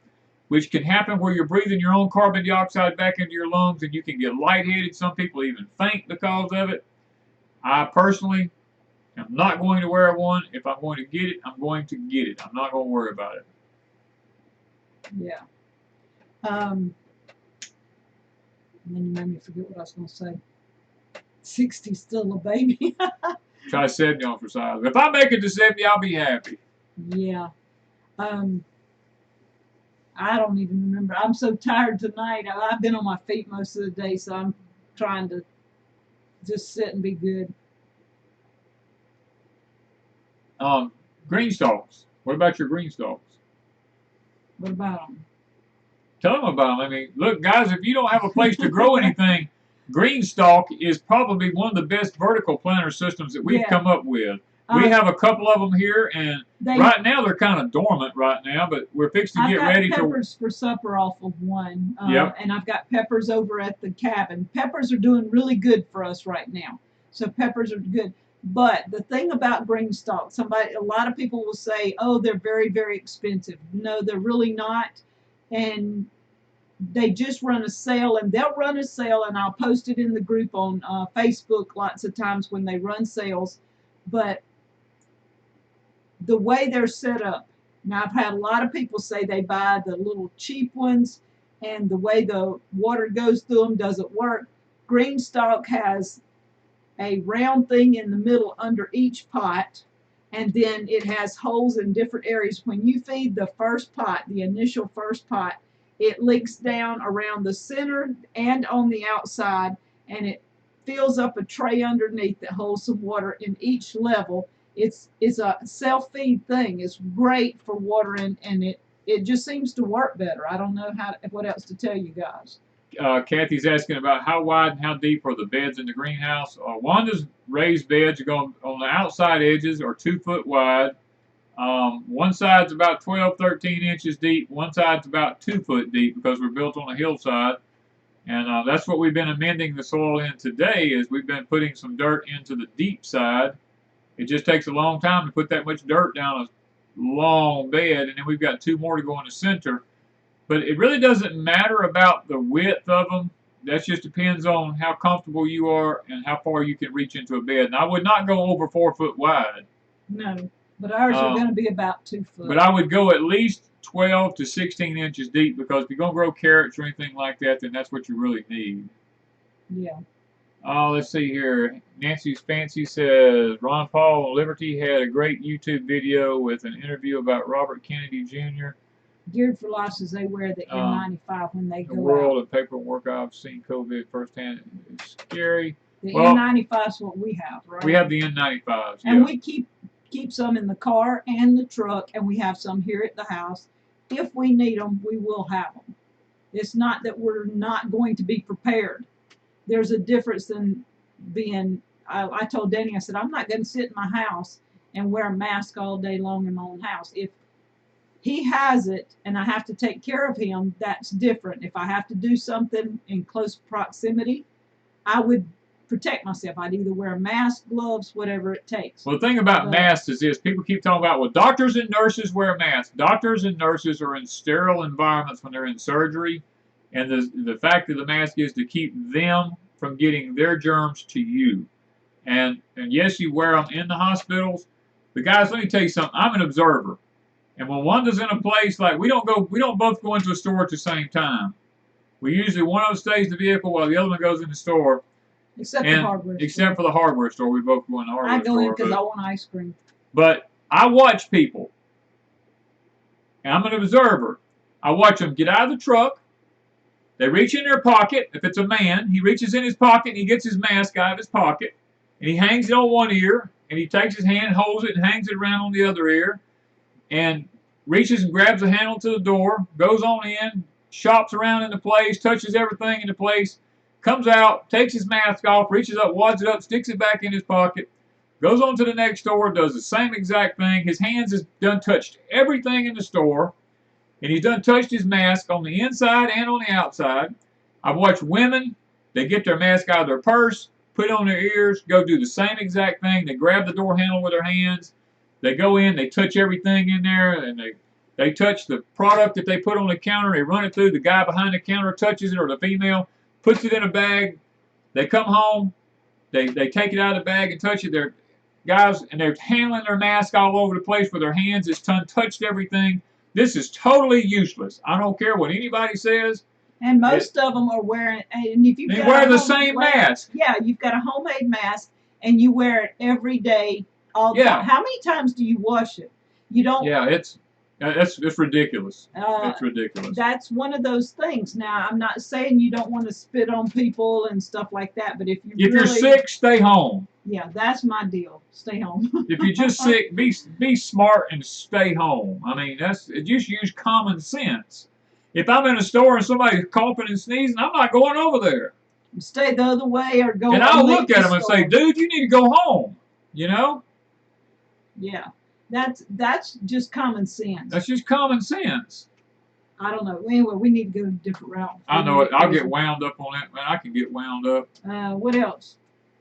which can happen where you're breathing your own carbon dioxide back into your lungs and you can get lightheaded. Some people even faint because of it. I personally am not going to wear one. If I'm going to get it, I'm going to get it. I'm not going to worry about it. Yeah. And then you made me forget what I was going to say. 60's still a baby. Try 70 on for size. If I make it to 70, I'll be happy. Yeah. I don't even remember. I'm so tired tonight. I've been on my feet most of the day, so I'm trying to just sit and be good. GreenStalks. What about your GreenStalks? What about them? Tell them about them. I mean, look, guys, if you don't have a place to grow anything, GreenStalk is probably one of the best vertical planter systems that we've come up with. We have a couple of them here, and right now they're kind of dormant right now, but we're fixing to get ready to. I've got peppers for supper off of one, and I've got peppers over at the cabin. Peppers are doing really good for us right now, so peppers are good. But the thing about GreenStalk, a lot of people will say, oh, they're very, very expensive. No, they're really not. And they just run a sale, and they'll run a sale, and I'll post it in the group on Facebook lots of times when they run sales. But the way they're set up, now I've had a lot of people say they buy the little cheap ones, and the way the water goes through them doesn't work. GreenStalk has a round thing in the middle under each pot, and then it has holes in different areas. When you feed the first pot, the initial first pot, it leaks down around the center and on the outside, and it fills up a tray underneath that holds some water in each level. It's a self-feed thing. It's great for watering, and it just seems to work better. I don't know what else to tell you guys. Kathy's asking about how wide and how deep are the beds in the greenhouse. Wanda's raised beds are going on the outside edges are 2 foot wide. One side's about 12, 13 inches deep. One side's about 2 foot deep because we're built on a hillside. And that's what we've been amending the soil in today is we've been putting some dirt into the deep side. It just takes a long time to put that much dirt down a long bed, and then we've got 2 more to go in the center. But it really doesn't matter about the width of them. That just depends on how comfortable you are and how far you can reach into a bed. And I would not go over 4 foot wide. No, but ours are going to be about 2 foot. But I would go at least 12 to 16 inches deep because if you're going to grow carrots or anything like that, then that's what you really need. Yeah. Let's see here. Nancy's Fancy says, Ron Paul Liberty had a great YouTube video with an interview about Robert Kennedy Jr. Geared for Life says they wear the N95 when they go out. The world of paperwork I've seen COVID firsthand is scary. The N95 is what we have, right? We have the N95s, and we keep some in the car and the truck, and we have some here at the house. If we need them, we will have them. It's not that we're not going to be prepared. There's a difference in being, I told Danny, I said, I'm not going to sit in my house and wear a mask all day long in my own house. If he has it and I have to take care of him, that's different. If I have to do something in close proximity, I would protect myself. I'd either wear a mask, gloves, whatever it takes. Well, the thing about masks is this. People keep talking about, well, doctors and nurses wear masks. Doctors and nurses are in sterile environments when they're in surgery. And the fact of the mask is to keep them from getting their germs to you. And yes, you wear them in the hospitals, But guys, let me tell you something. I'm an observer. And when Wanda's in a place, like we don't both go into a store at the same time. We usually, one of us stays in the vehicle while the other one goes in the store. Except the hardware store. Except for the hardware store. We both go in the hardware store. I go in because I want ice cream. But I watch people. And I'm an observer. I watch them get out of the truck. They reach in their pocket. If it's a man, he reaches in his pocket and he gets his mask out of his pocket. And he hangs it on one ear. And he takes his hand, holds it, and hangs it around on the other ear. And reaches and grabs the handle to the door. Goes on in. Shops around in the place. Touches everything in the place. Comes out. Takes his mask off. Reaches up, wads it up, sticks it back in his pocket. Goes on to the next store. Does the same exact thing. His hands has done touched everything in the store. And he's done touched his mask on the inside and on the outside. I've watched women, they get their mask out of their purse, put it on their ears, go do the same exact thing. They grab the door handle with their hands. They go in, they touch everything in there, and they touch the product that they put on the counter. They run it through. The guy behind the counter touches it, or the female, puts it in a bag. They come home, they take it out of the bag and touch it. They're guys, and they're handling their mask all over the place with their hands. It's touched everything. This is totally useless. I don't care what anybody says. And most of them are wearing, and if you wear the same mask. Yeah, you've got a homemade mask, and you wear it every day, all the time. How many times do you wash it? You don't. Yeah, it's ridiculous. It's ridiculous. That's one of those things. Now, I'm not saying you don't want to spit on people and stuff like that, but if you're sick, stay home. Yeah, that's my deal. Stay home. If you're just sick, be smart and stay home. I mean, just use common sense. If I'm in a store and somebody's coughing and sneezing, I'm not going over there. Stay the other way or go. And I'll look at them and say, "Dude, you need to go home." You know? Yeah, that's just common sense. That's just common sense. I don't know. Anyway, we need to go a different route. I know it. I'll get wound up on that, man. I can get wound up. What else?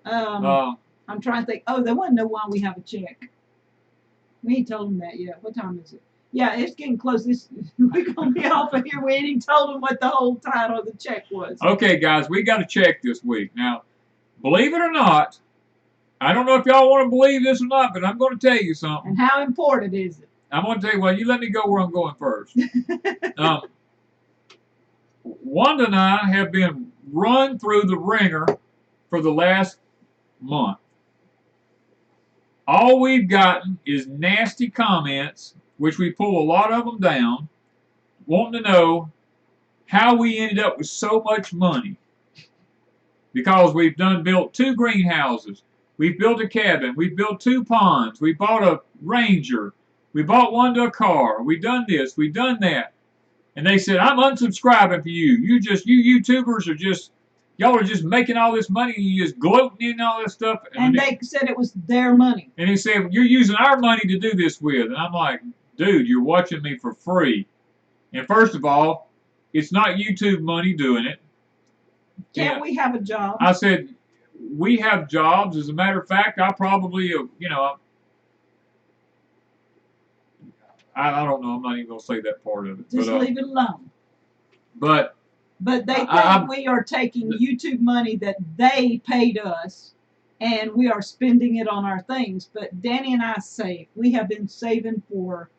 I'm trying to think. Oh, they want to know why we have a check. We ain't told them that yet. What time is it? Yeah, it's getting close. We're going to be off of here. We ain't even told them what the whole title of the check was. Okay, guys, we got a check this week. Now, believe it or not, I don't know if y'all want to believe this or not, but I'm going to tell you something. And how important is it? I'm going to tell you, well, you let me go where I'm going first. Wanda and I have been run through the ringer for the last month. All we've gotten is nasty comments, which we pull a lot of them down, wanting to know how we ended up with so much money. Because we've built 2 greenhouses, we've built a cabin, we've built 2 ponds, we bought a Ranger, we bought Wanda a car, we've done this, we've done that. And they said, I'm unsubscribing for you. You YouTubers are just, y'all are just making all this money and you just gloating in all this stuff. And they said it was their money. And they said, you're using our money to do this with. And I'm like, dude, you're watching me for free. And first of all, it's not YouTube money doing it. Can't we have a job? I said, we have jobs. As a matter of fact, I probably, I don't know. I'm not even going to say that part of it. Just leave it alone. But they think we are taking YouTube money that they paid us, and we are spending it on our things. But Danny and I save. We have been saving for,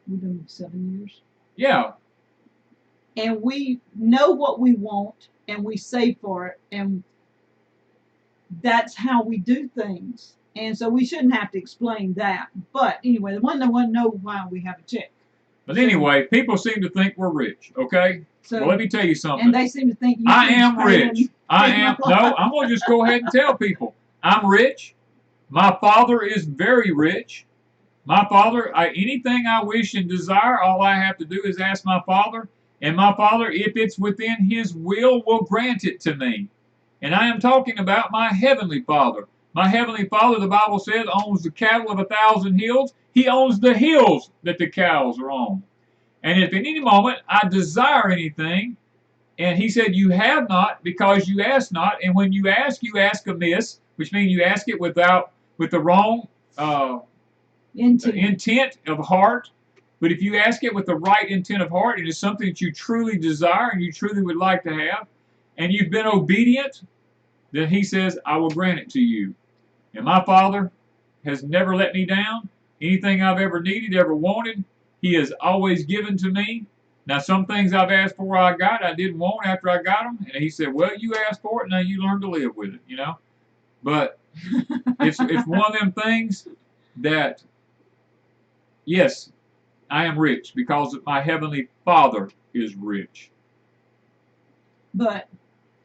we've been 7 years. Yeah. And we know what we want, and we save for it, and that's how we do things. And so we shouldn't have to explain that. But anyway, they want to know why we have a check. But anyway, people seem to think we're rich, okay? So, well, let me tell you something. And they seem to think I am rich. I am. No, I'm going to just go ahead and tell people. I'm rich. My father is very rich. My father, anything I wish and desire, all I have to do is ask my father. And my father, if it's within his will grant it to me. And I am talking about my heavenly Father. My heavenly Father, the Bible says, owns the cattle of 1,000 hills. He owns the hills that the cows are on. And if at any moment I desire anything, and he said, you have not because you ask not. And when you ask amiss, which means you ask it with the wrong intent of heart. But if you ask it with the right intent of heart, it is something that you truly desire and you truly would like to have, and you've been obedient, then he says, I will grant it to you. And my Father has never let me down, Anything I've ever needed, ever wanted, he has always given to me. Now, some things I've asked for I didn't want after I got them. And he said, well, you asked for it, now you learn to live with it, you know. But it's one of them things that, yes, I am rich because my Heavenly Father is rich. But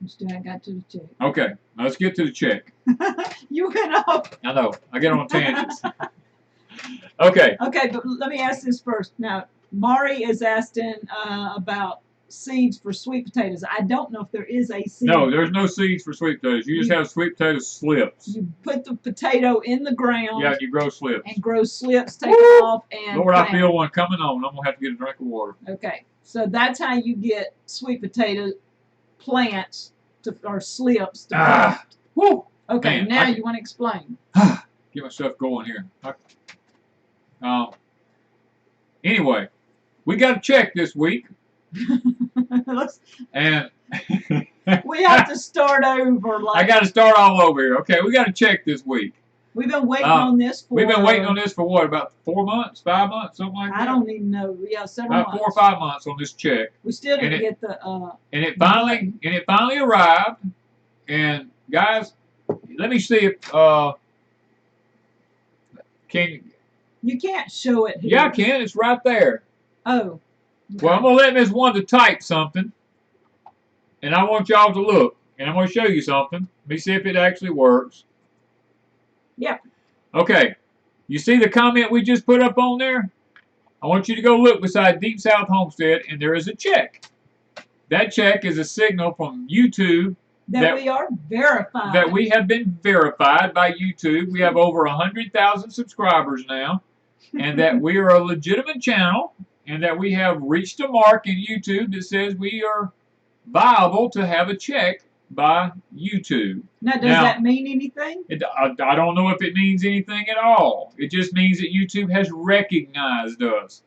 still I got to the check. Okay, let's get to the check. You went off. I know. I get on tangents. Okay. Okay, but let me ask this first. Now, Mari is asking about seeds for sweet potatoes. I don't know if there is a seed. No, there's no seeds for sweet potatoes. You just have sweet potato slips. You put the potato in the ground. Yeah, you grow slips. And grow slips, take them off, and Lord, I feel one coming on. I'm going to have to get a drink of water. Okay, so that's how you get sweet potato plants or slips to plant. Woo! Okay, man, now you want to explain. Get myself going here. Anyway, we got a check this week. And we have to start over. I got to start all over here. Okay, we got a check this week. We've been waiting on this for. We've been waiting on this for what, about 4 months, 5 months, something like that? I don't even know. Yeah, several about months. 4 or 5 months on this check. We still didn't get the. And it finally arrived. And guys, let me see if you can't show it here. Yeah, I can. It's right there. Oh. Okay. Well, I'm gonna let Miss Wanda type something, and I want y'all to look, and I'm gonna show you something. Let me see if it actually works. Yep. Okay. You see the comment we just put up on there? I want you to go look beside Deep South Homestead, and there is a check. That check is a signal from YouTube that we are verified. That we have been verified by YouTube. We have over 100,000 subscribers now, and that we are a legitimate channel, and that we have reached a mark in YouTube that says we are viable to have a check by YouTube. Now, does that mean anything? I don't know if it means anything at all. It just means that YouTube has recognized us.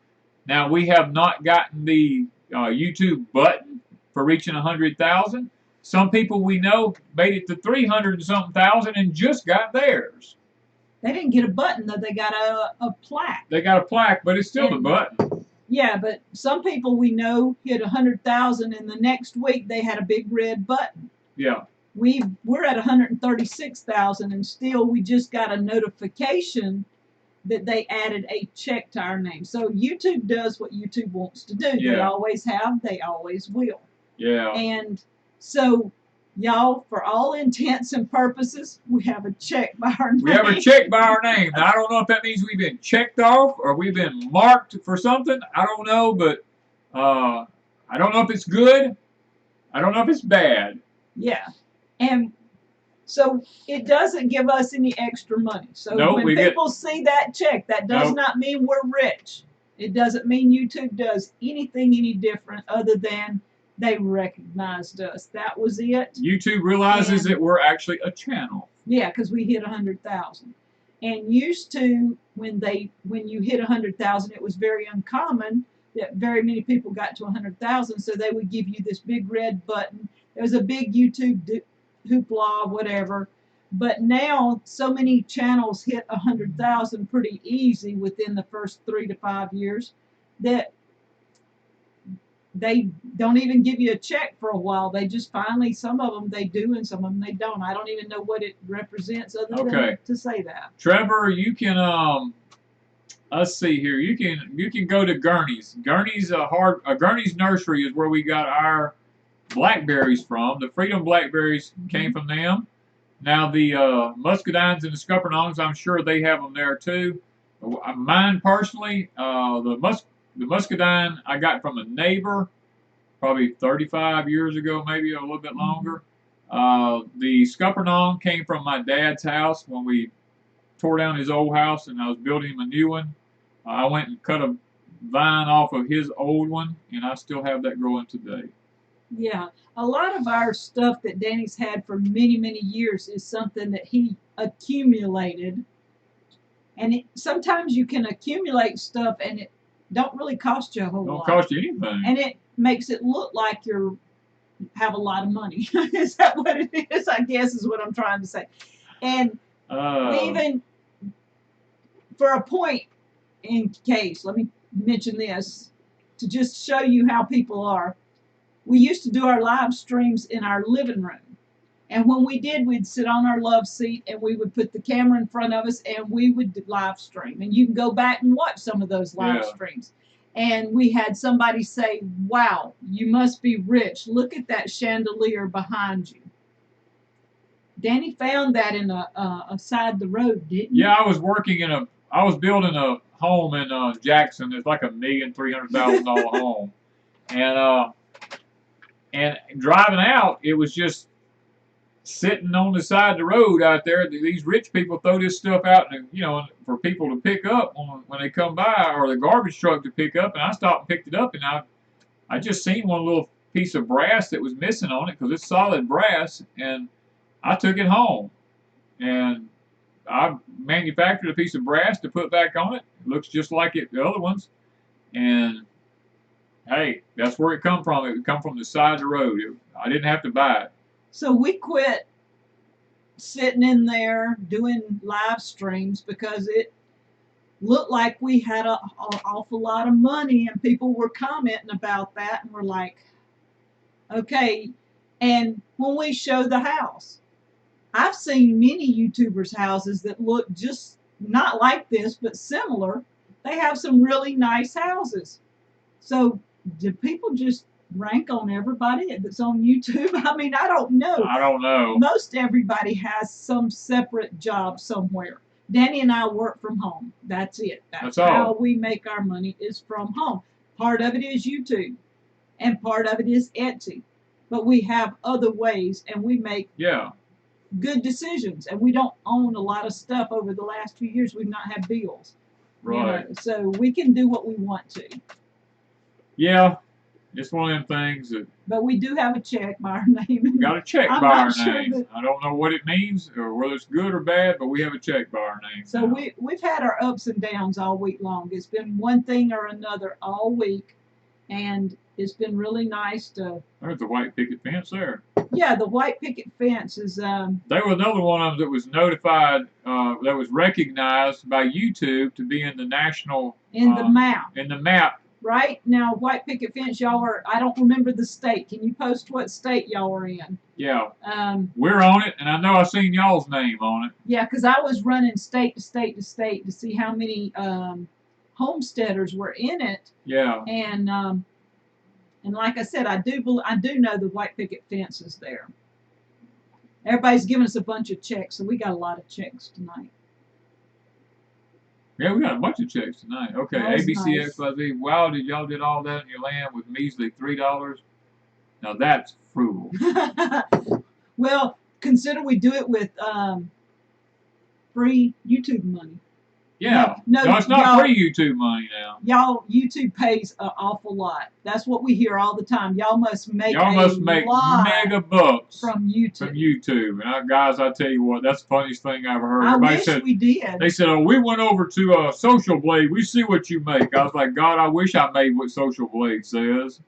Now, we have not gotten the YouTube button for reaching 100,000. Some people we know made it to 300 and something thousand and just got theirs. They didn't get a button, though. They got a plaque. They got a plaque, but it's still the button. Yeah, but some people we know hit 100,000, and the next week they had a big red button. Yeah. We're at 136,000, and still we just got a notification that they added a check to our name. So YouTube does what YouTube wants to do. Yeah. They always have. They always will. Yeah. And so, y'all, for all intents and purposes, we have a check by our name. We have a check by our name. Now, I don't know if that means we've been checked off or we've been marked for something. I don't know, but I don't know if it's good. I don't know if it's bad. Yeah. And so it doesn't give us any extra money. So when people see that check, that does not mean we're rich. It doesn't mean YouTube does anything any different other than they recognized us. That was it. YouTube realizes that we're actually a channel. Yeah, because we hit 100,000. And used to, when you hit 100,000, it was very uncommon that very many people got to 100,000. So they would give you this big red button. There was a big YouTube hoopla, whatever. But now, so many channels hit 100,000 pretty easy within the first 3 to 5 years that they don't even give you a check for a while. They just finally, some of them they do and some of them they don't. I don't even know what it represents other than to say that. Trevor, you can let's see here. You can go to Gurney's. Gurney's Gurney's Nursery is where we got our blackberries from. The Freedom blackberries came from them. Now the muscadines and the scuppernongs, I'm sure they have them there too. Mine personally, the muscadine I got from a neighbor probably 35 years ago, maybe a little bit longer. The scuppernong came from my dad's house when we tore down his old house and I was building him a new one. I went and cut a vine off of his old one, and I still have that growing today. Yeah, a lot of our stuff that Danny's had for many, many years is something that he accumulated. And sometimes you can accumulate stuff and it don't really cost you a whole lot. Don't cost you anything. And it makes it look like you have a lot of money. Is that what it is? I guess is what I'm trying to say. And we even, for a point, in case, let me mention this to just show you how people are. We used to do our live streams in our living room. And when we did, we'd sit on our love seat and we would put the camera in front of us and we would live stream. And you can go back and watch some of those live streams. And we had somebody say, wow, you must be rich. Look at that chandelier behind you. Danny found that in a side the road, didn't you? Yeah, I was building a home in Jackson. It's like $1,300,000 home. And driving out, it was just sitting on the side of the road out there. These rich people throw this stuff out, and for people to pick up when they come by, or the garbage truck to pick up. And I stopped and picked it up, and I just seen one little piece of brass that was missing on it because it's solid brass, and I took it home, and I manufactured a piece of brass to put back on it. It looks just like the other ones, and hey, that's where it come from. It come from the side of the road. I didn't have to buy it. So we quit sitting in there doing live streams because it looked like we had an awful lot of money, and people were commenting about that, and we're like, okay. And when we show the house, I've seen many YouTubers' houses that look just not like this, but similar. They have some really nice houses. So do people just rank on everybody that's on YouTube? I mean, I don't know. I don't know. Most everybody has some separate job somewhere. Danny and I work from home. That's it. That's how we make our money, is from home. Part of it is YouTube, and part of it is Etsy. But we have other ways, and we make good decisions. And we don't own a lot of stuff. Over the last few years, we've not had bills. Right. So we can do what we want to. Yeah. It's one of them things that. But we do have a check by our name. Got a check by our name. I don't know what it means or whether it's good or bad, but we have a check by our name. So we've had our ups and downs all week long. It's been one thing or another all week, and it's been really nice to. There's the white picket fence there. Yeah, the white picket fence is. They were another one of them that was notified, that was recognized by YouTube to be in the national. In the map. In the map. Right now, white picket fence, y'all are. I don't remember the state. Can you post what state y'all are in? Yeah. We're on it, and I know I seen y'all's name on it. Yeah, because I was running state to state to state to see how many homesteaders were in it. Yeah. And like I said, I do know the white picket fence is there. Everybody's giving us a bunch of checks, so we got a lot of checks tonight. Yeah, we got a bunch of checks tonight. Okay, ABC nice. XYZ. Wow, y'all did all that in your land with measly $3? Now that's frugal. Well, consider we do it with free YouTube money. Yeah. No, it's not free YouTube money now. Y'all, YouTube pays an awful lot. That's what we hear all the time. Y'all must make mega bucks from YouTube. And guys, I tell you what, that's the funniest thing I ever heard. I wish we did. They said, oh, we went over to Social Blade. We see what you make. I was like, God, I wish I made what Social Blade says.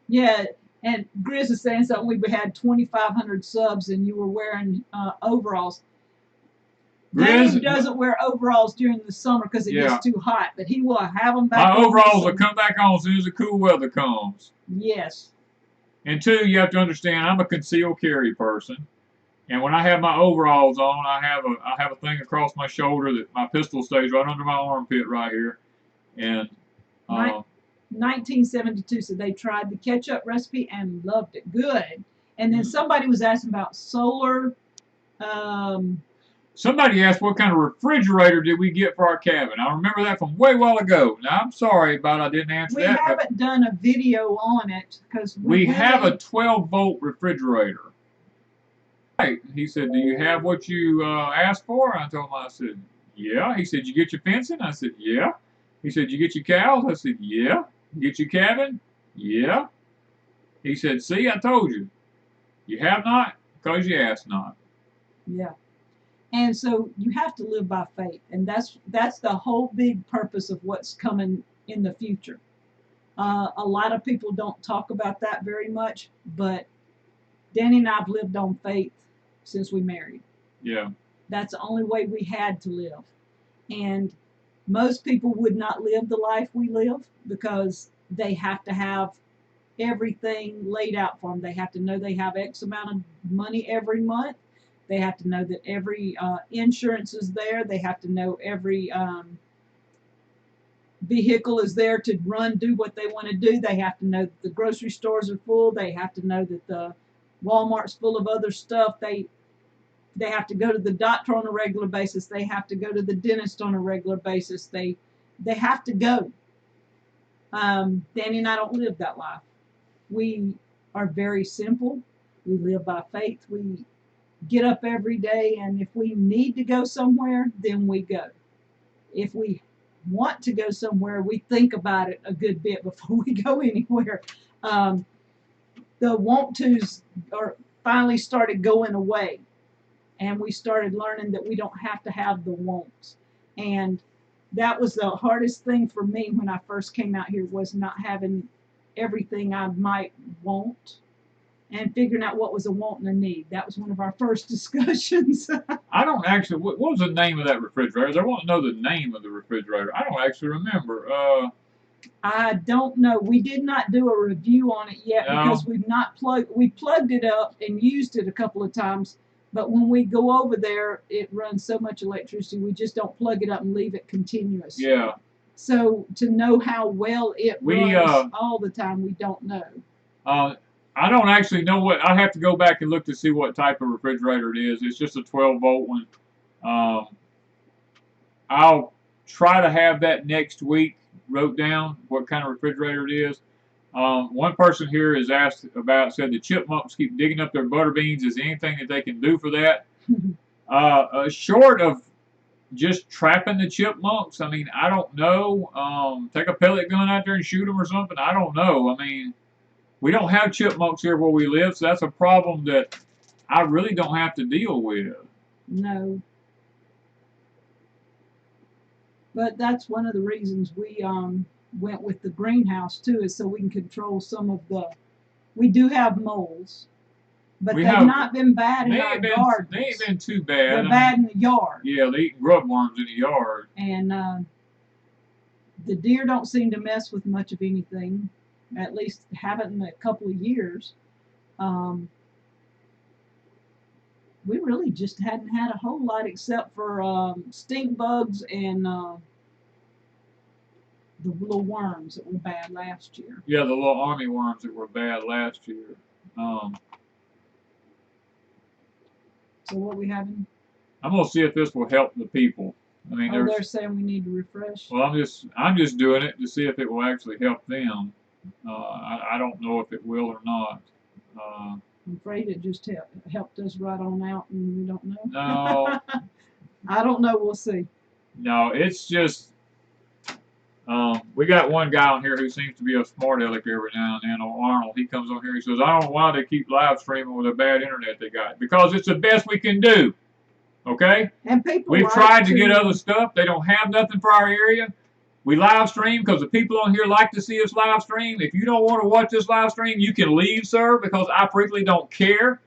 Yeah. And Grizz is saying something. We had 2,500 subs, and you were wearing overalls. Danny doesn't wear overalls during the summer because it gets too hot, but he will have them back. My overalls will come back on as soon as the cool weather comes. Yes. And two, you have to understand, I'm a concealed carry person, and when I have my overalls on, I have a thing across my shoulder that my pistol stays right under my armpit right here, and. 1972, so they tried the ketchup recipe and loved it good. And then somebody was asking about solar. Somebody asked what kind of refrigerator did we get for our cabin. I remember that from way while ago. Now, I'm sorry about I didn't answer that. We haven't done a video on it because we have a 12-volt refrigerator. Right. He said, do you have what you asked for? I told him, I said, yeah. He said, you get your fencing? I said, yeah. He said, you get your cows? I said, yeah. You get your cabin? Yeah. He said, see, I told you. You have not because you asked not. Yeah. And so you have to live by faith, and that's the whole big purpose of what's coming in the future. A lot of people don't talk about that very much, but Danny and I have lived on faith since we married. Yeah. That's the only way we had to live. And Most people would not live the life we live because they have to have everything laid out for them. They have to know they have X amount of money every month. They have to know that every insurance is there. They have to know every vehicle is there to run, do what they want to do. They have to know that the grocery stores are full. They have to know that the Walmart's full of other stuff. They have to go to the doctor on a regular basis. They have to go to the dentist on a regular basis. They have to go. Danny and I don't live that life. We are very simple. We live by faith. We get up every day, and if we need to go somewhere, then we go. If we want to go somewhere, we think about it a good bit before we go anywhere. The want tos are finally started going away, and we started learning that we don't have to have the wants. And that was the hardest thing for me when I first came out here, was not having everything I might want and figuring out what was a want and a need. That was one of our first discussions. I don't actually, what was the name of that refrigerator? I want to know the name of the refrigerator. I don't actually remember. I don't know. We did not do a review on it yet because we plugged it up and used it a couple of times, but when we go over there, it runs so much electricity, we just don't plug it up and leave it continuous. Yeah. So to know how well it runs all the time, we don't know. I don't actually know what. I have to go back and look to see what type of refrigerator it is. It's just a 12-volt one. I'll try to have that next week wrote down what kind of refrigerator it is. One person here has asked about, said the chipmunks keep digging up their butter beans. Is there anything that they can do for that? Short of just trapping the chipmunks, I mean, I don't know. Take a pellet gun out there and shoot them or something. I don't know. I mean, we don't have chipmunks here where we live, so that's a problem that I really don't have to deal with. No. But that's one of the reasons we went with the greenhouse too, is so we can control some of the. We do have moles, but they've not been bad in our garden. They ain't been too bad. They're bad in the yard. Yeah, they eat grub worms in the yard. And the deer don't seem to mess with much of anything. At least haven't in a couple of years. We really just hadn't had a whole lot except for stink bugs and the little worms that were bad last year. Yeah, the little army worms that were bad last year. So what we having? I'm gonna see if this will help the people. I mean, they're saying we need to refresh. Well, I'm just doing it to see if it will actually help them. I don't know if it will or not. I'm afraid it just helped us right on out, and we don't know. No. I don't know. We'll see. No, it's just we got one guy on here who seems to be a smart aleck every now and then. Arnold, he comes on here. He says, "I don't know why they keep live streaming with a bad internet they got, because it's the best we can do." Okay. And people. We've tried to get other stuff. They don't have nothing for our area. We live stream because the people on here like to see us live stream. If you don't want to watch this live stream, you can leave, sir, because I frequently don't care.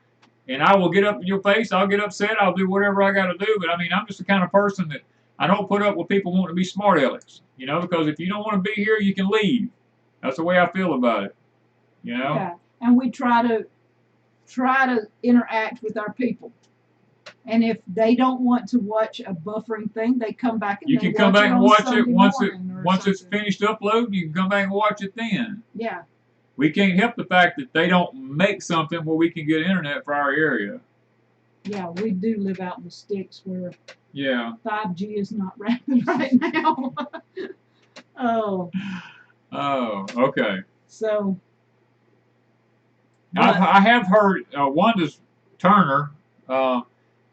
And I will get up in your face. I'll get upset. I'll do whatever I got to do. But, I mean, I'm just the kind of person that I don't put up with people wanting to be smart alecks. You know, because if you don't want to be here, you can leave. That's the way I feel about it. You know? Yeah. And we try to interact with our people. And if they don't want to watch a buffering thing, they come back and you can come back and watch it once it's finished uploading. You can come back and watch it then. Yeah. We can't help the fact that they don't make something where we can get internet for our area. Yeah, we do live out in the sticks where 5G is not rapid right now. Oh. Oh, okay. So. I have heard Wanda's Turner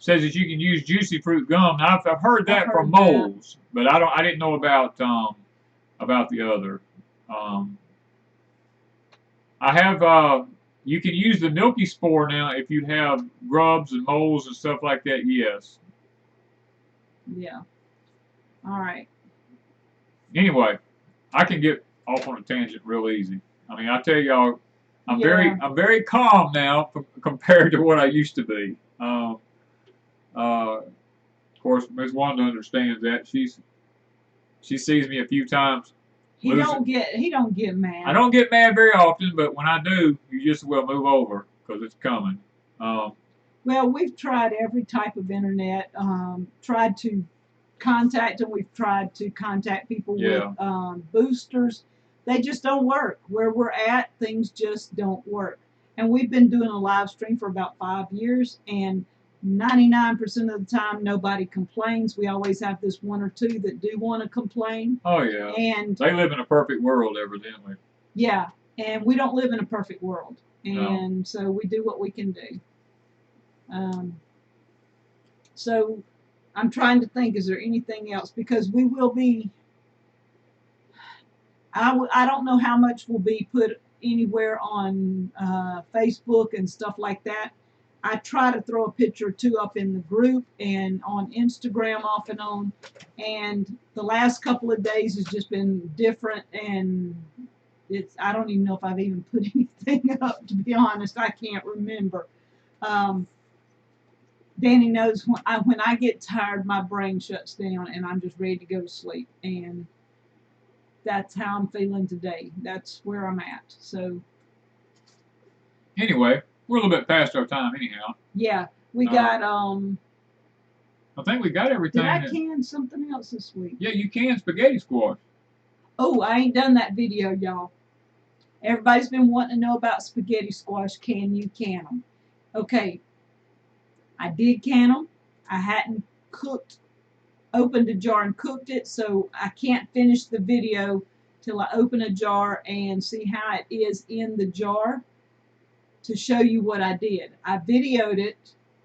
says that you can use juicy fruit gum. Now, I've heard that from moles, but I didn't know about the other. I have you can use the milky spore now if you have grubs and moles and stuff like that. Yes. Yeah. All right. Anyway, I can get off on a tangent real easy. I mean, I tell y'all, I'm very calm now compared to what I used to be. Of course, Miss Wanda understands that. She's She sees me a few times. He don't get mad. I don't get mad very often, but when I do, you just will move over because it's coming. Well, we've tried every type of internet. Tried to contact them. We've tried to contact people with boosters. They just don't work. Where we're at, things just don't work. And we've been doing a live stream for about 5 years, and 99% of the time, nobody complains. We always have this one or two that do want to complain. Oh, yeah. And they live in a perfect world, evidently. Yeah, and we don't live in a perfect world. And so we do what we can do. So I'm trying to think, is there anything else? Because we will be, I don't know how much will be put anywhere on Facebook and stuff like that. I try to throw a picture or two up in the group and on Instagram off and on. And the last couple of days has just been different, and I don't even know if I've even put anything up, to be honest. I can't remember. Danny knows when I get tired, my brain shuts down and I'm just ready to go to sleep. And that's how I'm feeling today. That's where I'm at. So anyway, we're a little bit past our time anyhow. Yeah, we got I think we got everything. Did I can something else this week? Yeah, you can spaghetti squash. Oh, I ain't done that video, y'all. Everybody's been wanting to know about spaghetti squash. Can you can them? Okay, I did can them. I hadn't opened a jar and cooked it, so I can't finish the video till I open a jar and see how it is in the jar to show you what I did. I videoed it,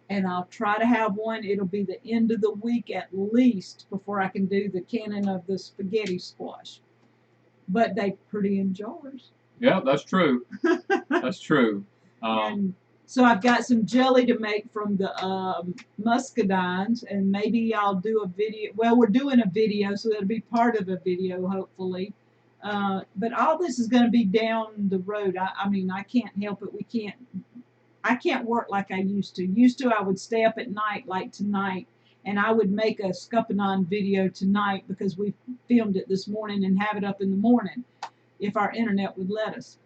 and I'll try to have one. It'll be the end of the week at least before I can do the canning of the spaghetti squash. But they're pretty in jars. Yeah, that's true. That's true. And so I've got some jelly to make from the muscadines, and maybe I'll do a video. Well, we're doing a video, so it'll be part of a video, hopefully. But all this is going to be down the road. I mean, I can't help it. I can't work like I used to. I would stay up at night, like tonight, and I would make a scuppernong video tonight because we filmed it this morning and have it up in the morning if our internet would let us.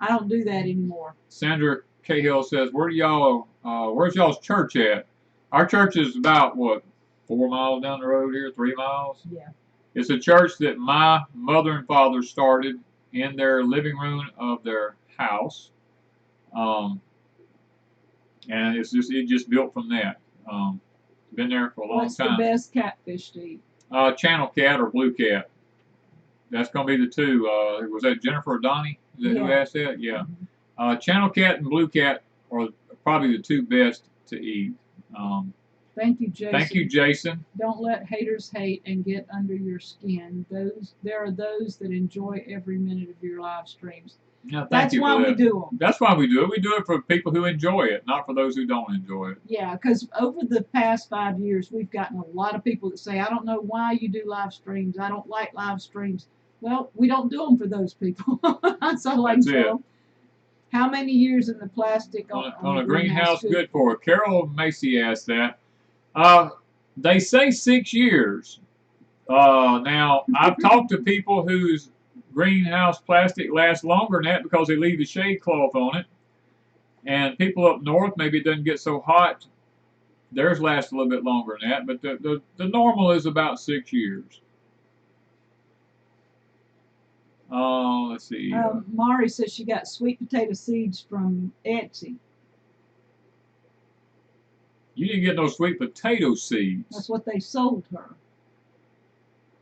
I don't do that anymore. Sandra Cahill says, where's y'all's church at? Our church is about, what, 4 miles down the road here, 3 miles? Yeah. It's a church that my mother and father started in their living room of their house. And it just built from that. Been there for a long time. What's the best catfish to eat? Channel cat or blue cat. That's going to be the two. Was that Jennifer or Donnie? Is that who asked that? Yeah. Channel cat and blue cat are probably the two best to eat. Thank you, Jason. Thank you, Jason. Don't let haters hate and get under your skin. There are those that enjoy every minute of your live streams. Yeah, That's why we do them. That's why we do it. We do it for people who enjoy it, not for those who don't enjoy it. Yeah, because over the past 5 years, we've gotten a lot of people that say, I don't know why you do live streams. I don't like live streams. Well, we don't do them for those people. That's all I can tell. How many years in the plastic on a greenhouse good for? Carol Macy asked that. They say 6 years. Now, I've talked to people whose greenhouse plastic lasts longer than that because they leave the shade cloth on it. And people up north, maybe it doesn't get so hot. Theirs lasts a little bit longer than that, but the normal is about 6 years. Let's see. Mari says she got sweet potato seeds from Etsy. You didn't get no sweet potato seeds. That's what they sold her.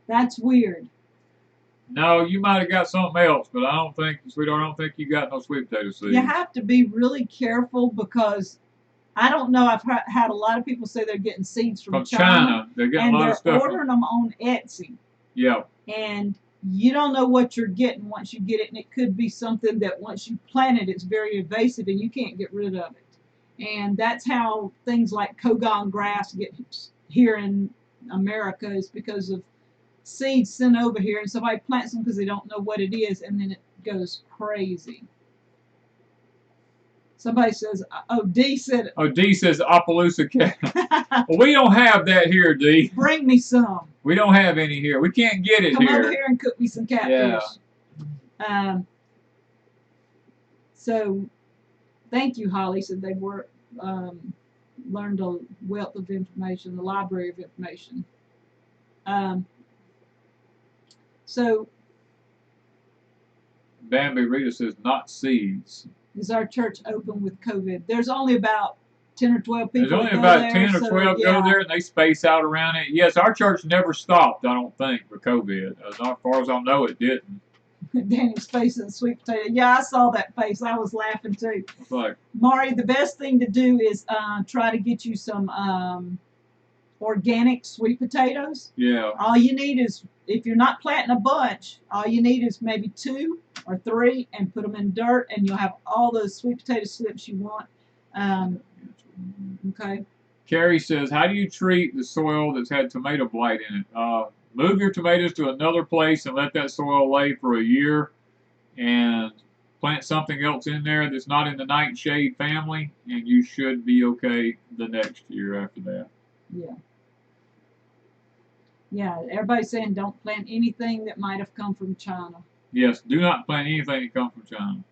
That's weird. No, you might have got something else, but I don't think, sweetheart, I don't think you got no sweet potato seeds. You have to be really careful because I don't know. I've had a lot of people say they're getting seeds from China. They're getting a lot of stuff. And they're ordering them on Etsy. Yeah. And you don't know what you're getting once you get it, and it could be something that once you plant it, it's very invasive and you can't get rid of it. And that's how things like Kogon grass get here in America, is because of seeds sent over here, and somebody plants them because they don't know what it is, and then it goes crazy. Somebody says, oh, D said it. Oh, D says Appaloosa cat. Well, we don't have that here, D. Bring me some. We don't have any here. We can't get it Come here. Come over here and cook me some catfish. Yeah. So, thank you, Holly. Said they were learned a wealth of information, a library of information. So, Bambi Rita says not seeds. Is our church open with COVID? There's only about 10 or 12 people. There's only about 10 or 12 go there, and they space out around it. Yes, our church never stopped, I don't think, for COVID. As far as I know, it didn't. Danny's face and sweet potato. Yeah, I saw that face. I was laughing too. Like, Mari, the best thing to do is try to get you some organic sweet potatoes. Yeah. All you need is, if you're not planting a bunch, all you need is maybe 2 or 3 and put them in dirt, and you'll have all those sweet potato slips you want. Okay. Carrie says, how do you treat the soil that's had tomato blight in it? Move your tomatoes to another place and let that soil lay for a year, and plant something else in there that's not in the nightshade family, and you should be okay the next year after that. Yeah. Yeah, everybody's saying don't plant anything that might have come from China. Yes, do not plant anything that comes from China.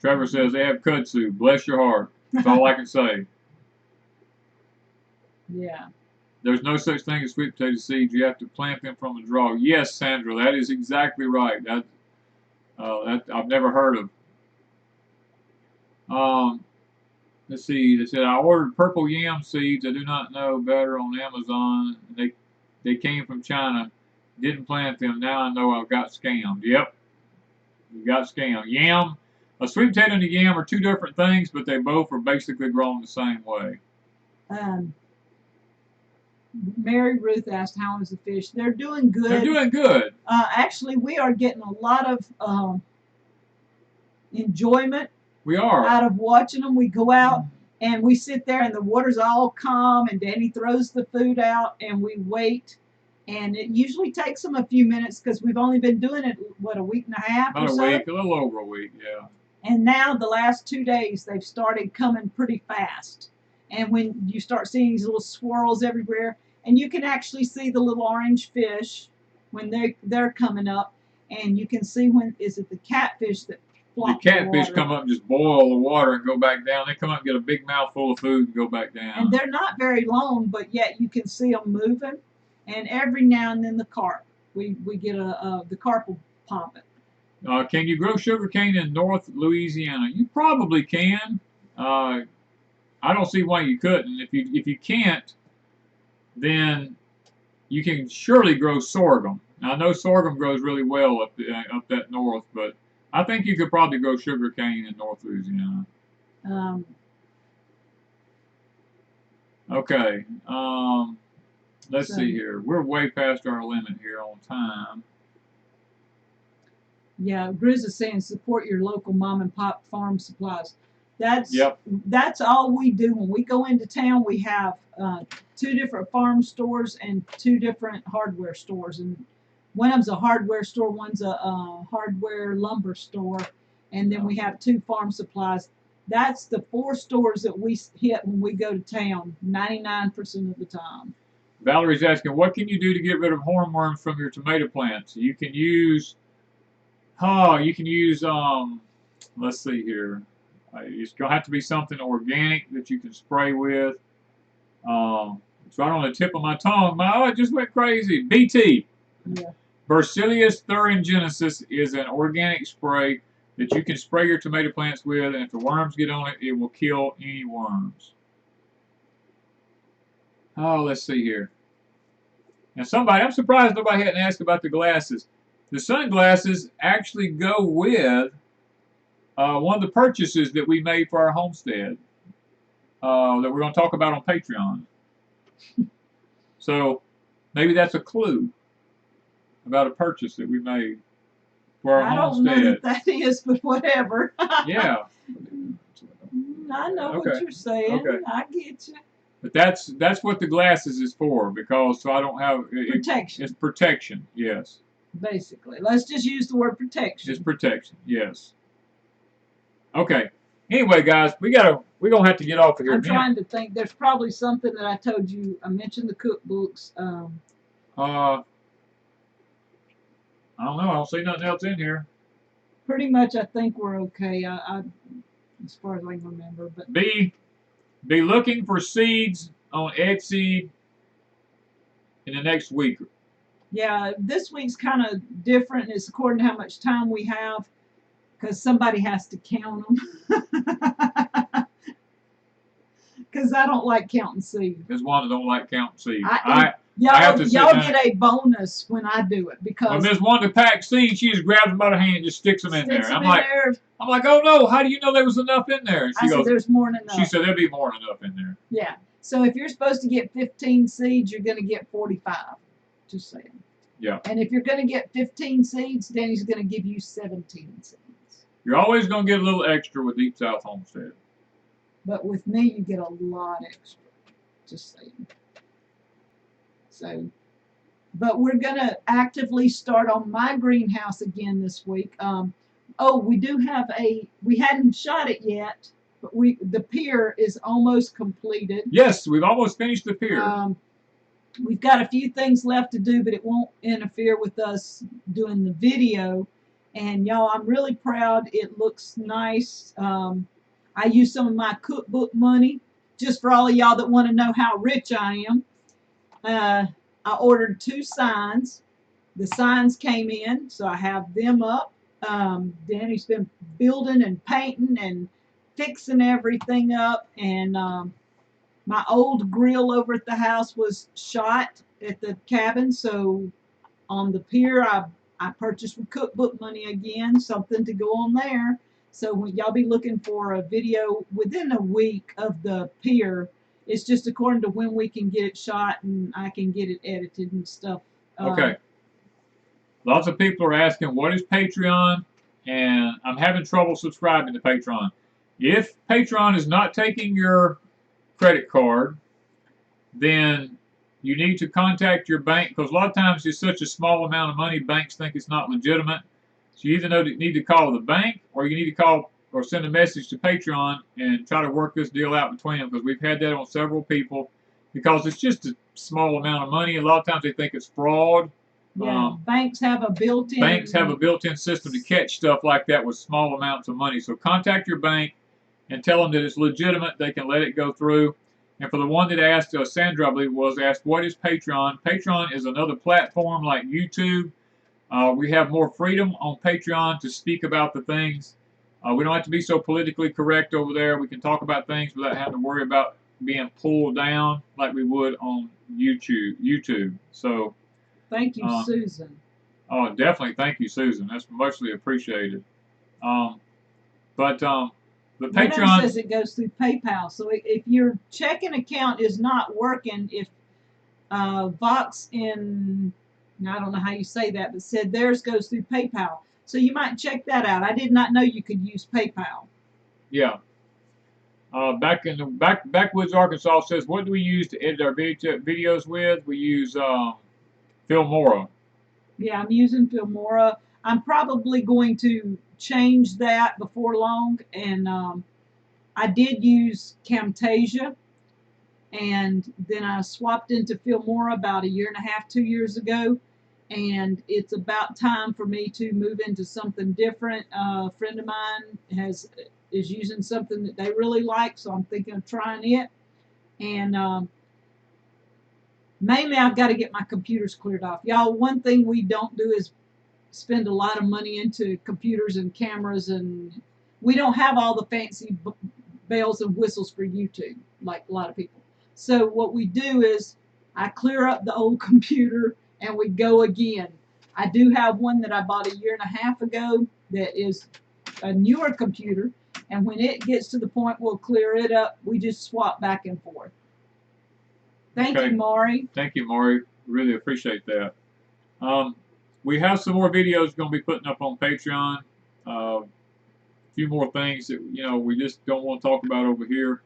Trevor says they have kudzu. Bless your heart. That's all I can say. Yeah. There's no such thing as sweet potato seeds. You have to plant them from a draw. Yes, Sandra, that is exactly right. That I've never heard of. Let's see. They said I ordered purple yam seeds. I do not know better on Amazon. They came from China. Didn't plant them. Now I know I got scammed. Yep, you got scammed. Yam, a sweet potato and a yam are two different things, but they both are basically grown the same way. Mary Ruth asked, how is the fish? They're doing good. They're doing good. Actually, we are getting a lot of enjoyment. We are. Out of watching them. We go out and we sit there and the water's all calm and Danny throws the food out and we wait. And it usually takes them a few minutes because we've only been doing it, what, a week and a half About or a so? week, a little over a week, yeah. And now the last 2 days, they've started coming pretty fast. And when you start seeing these little swirls everywhere, and you can actually see the little orange fish when they're coming up, and you can see when, is it the catfish that the catfish come up and just boil the water and go back down. They come up and get a big mouthful of food and go back down. And they're not very long, but yet you can see them moving. And every now and then the carp, we get the carp will pop it. Can you grow sugarcane in North Louisiana? You probably can. I don't see why you couldn't. If you can't, then you can surely grow sorghum. Now, I know sorghum grows really well up that north, but I think you could probably grow sugarcane in North Louisiana. Okay. Let's see here. We're way past our limit here on time. Yeah, Grizz is saying support your local mom and pop farm supplies. That's all we do. When we go into town, we have 2 different farm stores and 2 different hardware stores. And one of them's a hardware store, one's a hardware lumber store, and then we have 2 farm supplies. That's the 4 stores that we hit when we go to town 99% of the time. Valerie's asking, what can you do to get rid of hornworms from your tomato plants? You can use, let's see here. It's going to have to be something organic that you can spray with. It's right on the tip of my tongue. It just went crazy. BT. Yeah. Bacillus thuringiensis is an organic spray that you can spray your tomato plants with, and if the worms get on it, it will kill any worms. Let's see here. Now I'm surprised nobody hadn't asked about the glasses. The sunglasses actually go with one of the purchases that we made for our homestead that we're going to talk about on Patreon. So maybe that's a clue about a purchase that we made for our homestead. I don't know that is, but whatever. Yeah. I know what you're saying. Okay. I get you. But that's what the glasses is for, because so I don't have protection. It's protection, yes. Basically, let's just use the word protection. It's protection, yes. Okay. Anyway, guys, we're gonna have to get off of here. I'm trying to think. There's probably something that I told you. I mentioned the cookbooks. I don't know. I don't see nothing else in here. Pretty much, I think we're okay. As far as I can remember. But be looking for seeds on Etsy in the next week. Yeah, this week's kind of different. It's according to how much time we have, because somebody has to count them. Because I don't like counting seeds. Ms. Wanda don't like counting seeds. Y'all get a bonus when I do it, because when Ms. Wanda packs seeds, she just grabs them by the hand and just sticks them in there. I'm like, oh no, how do you know there was enough in there? And she goes, there's more than enough. She said there'll be more than enough in there. Yeah. So if you're supposed to get 15 seeds, you're going to get 45. Just saying. Yeah. And if you're going to get 15 seeds, Danny's going to give you 17 seeds. You're always going to get a little extra with Deep South Homestead. But with me, you get a lot extra. Just saying. So, but we're going to actively start on my greenhouse again this week. We do have we hadn't shot it yet, but the pier is almost completed. Yes, we've almost finished the pier. We've got a few things left to do, but it won't interfere with us doing the video. And y'all, I'm really proud. It looks nice. I used some of my cookbook money, just for all of y'all that want to know how rich I am. I ordered 2 signs. The signs came in, so I have them up. Danny's been building and painting and fixing everything up. And my old grill over at the house was shot at the cabin, so on the pier I purchased with cookbook money again, something to go on there. So y'all be looking for a video within a week of the pier. It's just according to when we can get it shot and I can get it edited and stuff. Okay. Lots of people are asking, what is Patreon? And I'm having trouble subscribing to Patreon. If Patreon is not taking your credit card, then you need to contact your bank, because a lot of times it's such a small amount of money, banks think it's not legitimate. So you either need to call the bank, or you need to call or send a message to Patreon and try to work this deal out between them, because we've had that on several people, because it's just a small amount of money. A lot of times they think it's fraud. Yeah, banks have a built-in system to catch stuff like that with small amounts of money. So contact your bank and tell them that it's legitimate. They can let it go through. And for the one that asked, Sandra, I believe, was asked, what is Patreon? Patreon is another platform like YouTube. We have more freedom on Patreon to speak about the things. We don't have to be so politically correct over there. We can talk about things without having to worry about being pulled down like we would on YouTube. So, thank you, Susan. Oh, definitely, thank you, Susan. That's muchly appreciated. The Patreon says it goes through PayPal. So if your checking account is not working, if Vox in, I don't know how you say that, but said theirs goes through PayPal. So you might check that out. I did not know you could use PayPal. Yeah. Backwoods, Arkansas says, what do we use to edit our videos with? We use Filmora. Yeah, I'm using Filmora. I'm probably going to change that before long. And I did use Camtasia, and then I swapped into Filmora about 1.5 years, 2 years ago. And it's about time for me to move into something different. A friend of mine is using something that they really like, so I'm thinking of trying it. And mainly I've got to get my computers cleared off. Y'all, one thing we don't do is spend a lot of money into computers and cameras, and we don't have all the fancy bells and whistles for YouTube like a lot of people. So what we do is I clear up the old computer and we go again. I do have one that I bought 1.5 years ago that is a newer computer, and when it gets to the point we'll clear it up, we just swap back and forth. Thank you, Maury. Thank you, Maury. Really appreciate that. We have some more videos going to be putting up on Patreon. A few more things that we just don't want to talk about over here,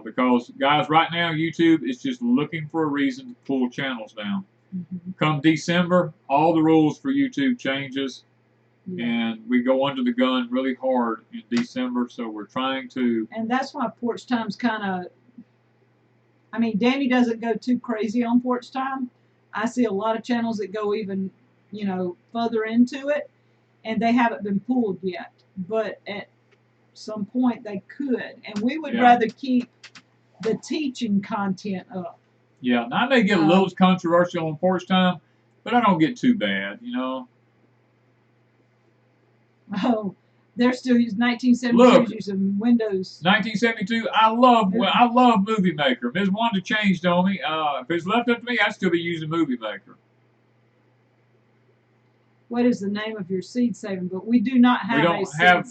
because guys, right now YouTube is just looking for a reason to pull channels down. Come December, all the rules for YouTube changes. and we go under the gun really hard in December. So we're trying to. And that's why Porch Time's kind of. I mean, Danny doesn't go too crazy on Porch Time. I see a lot of channels that go even, further into it, and they haven't been pulled yet. But at some point they could, and we would rather keep the teaching content up. Yeah, now I may get a little controversial on Porch Time, but I don't get too bad, Oh, they're still using 1972 using Windows. 1972. I love Movie Maker. Ms. Wanda changed on me. If it's left up to me, I'd still be using Movie Maker. What is the name of your seed saving book? We do not have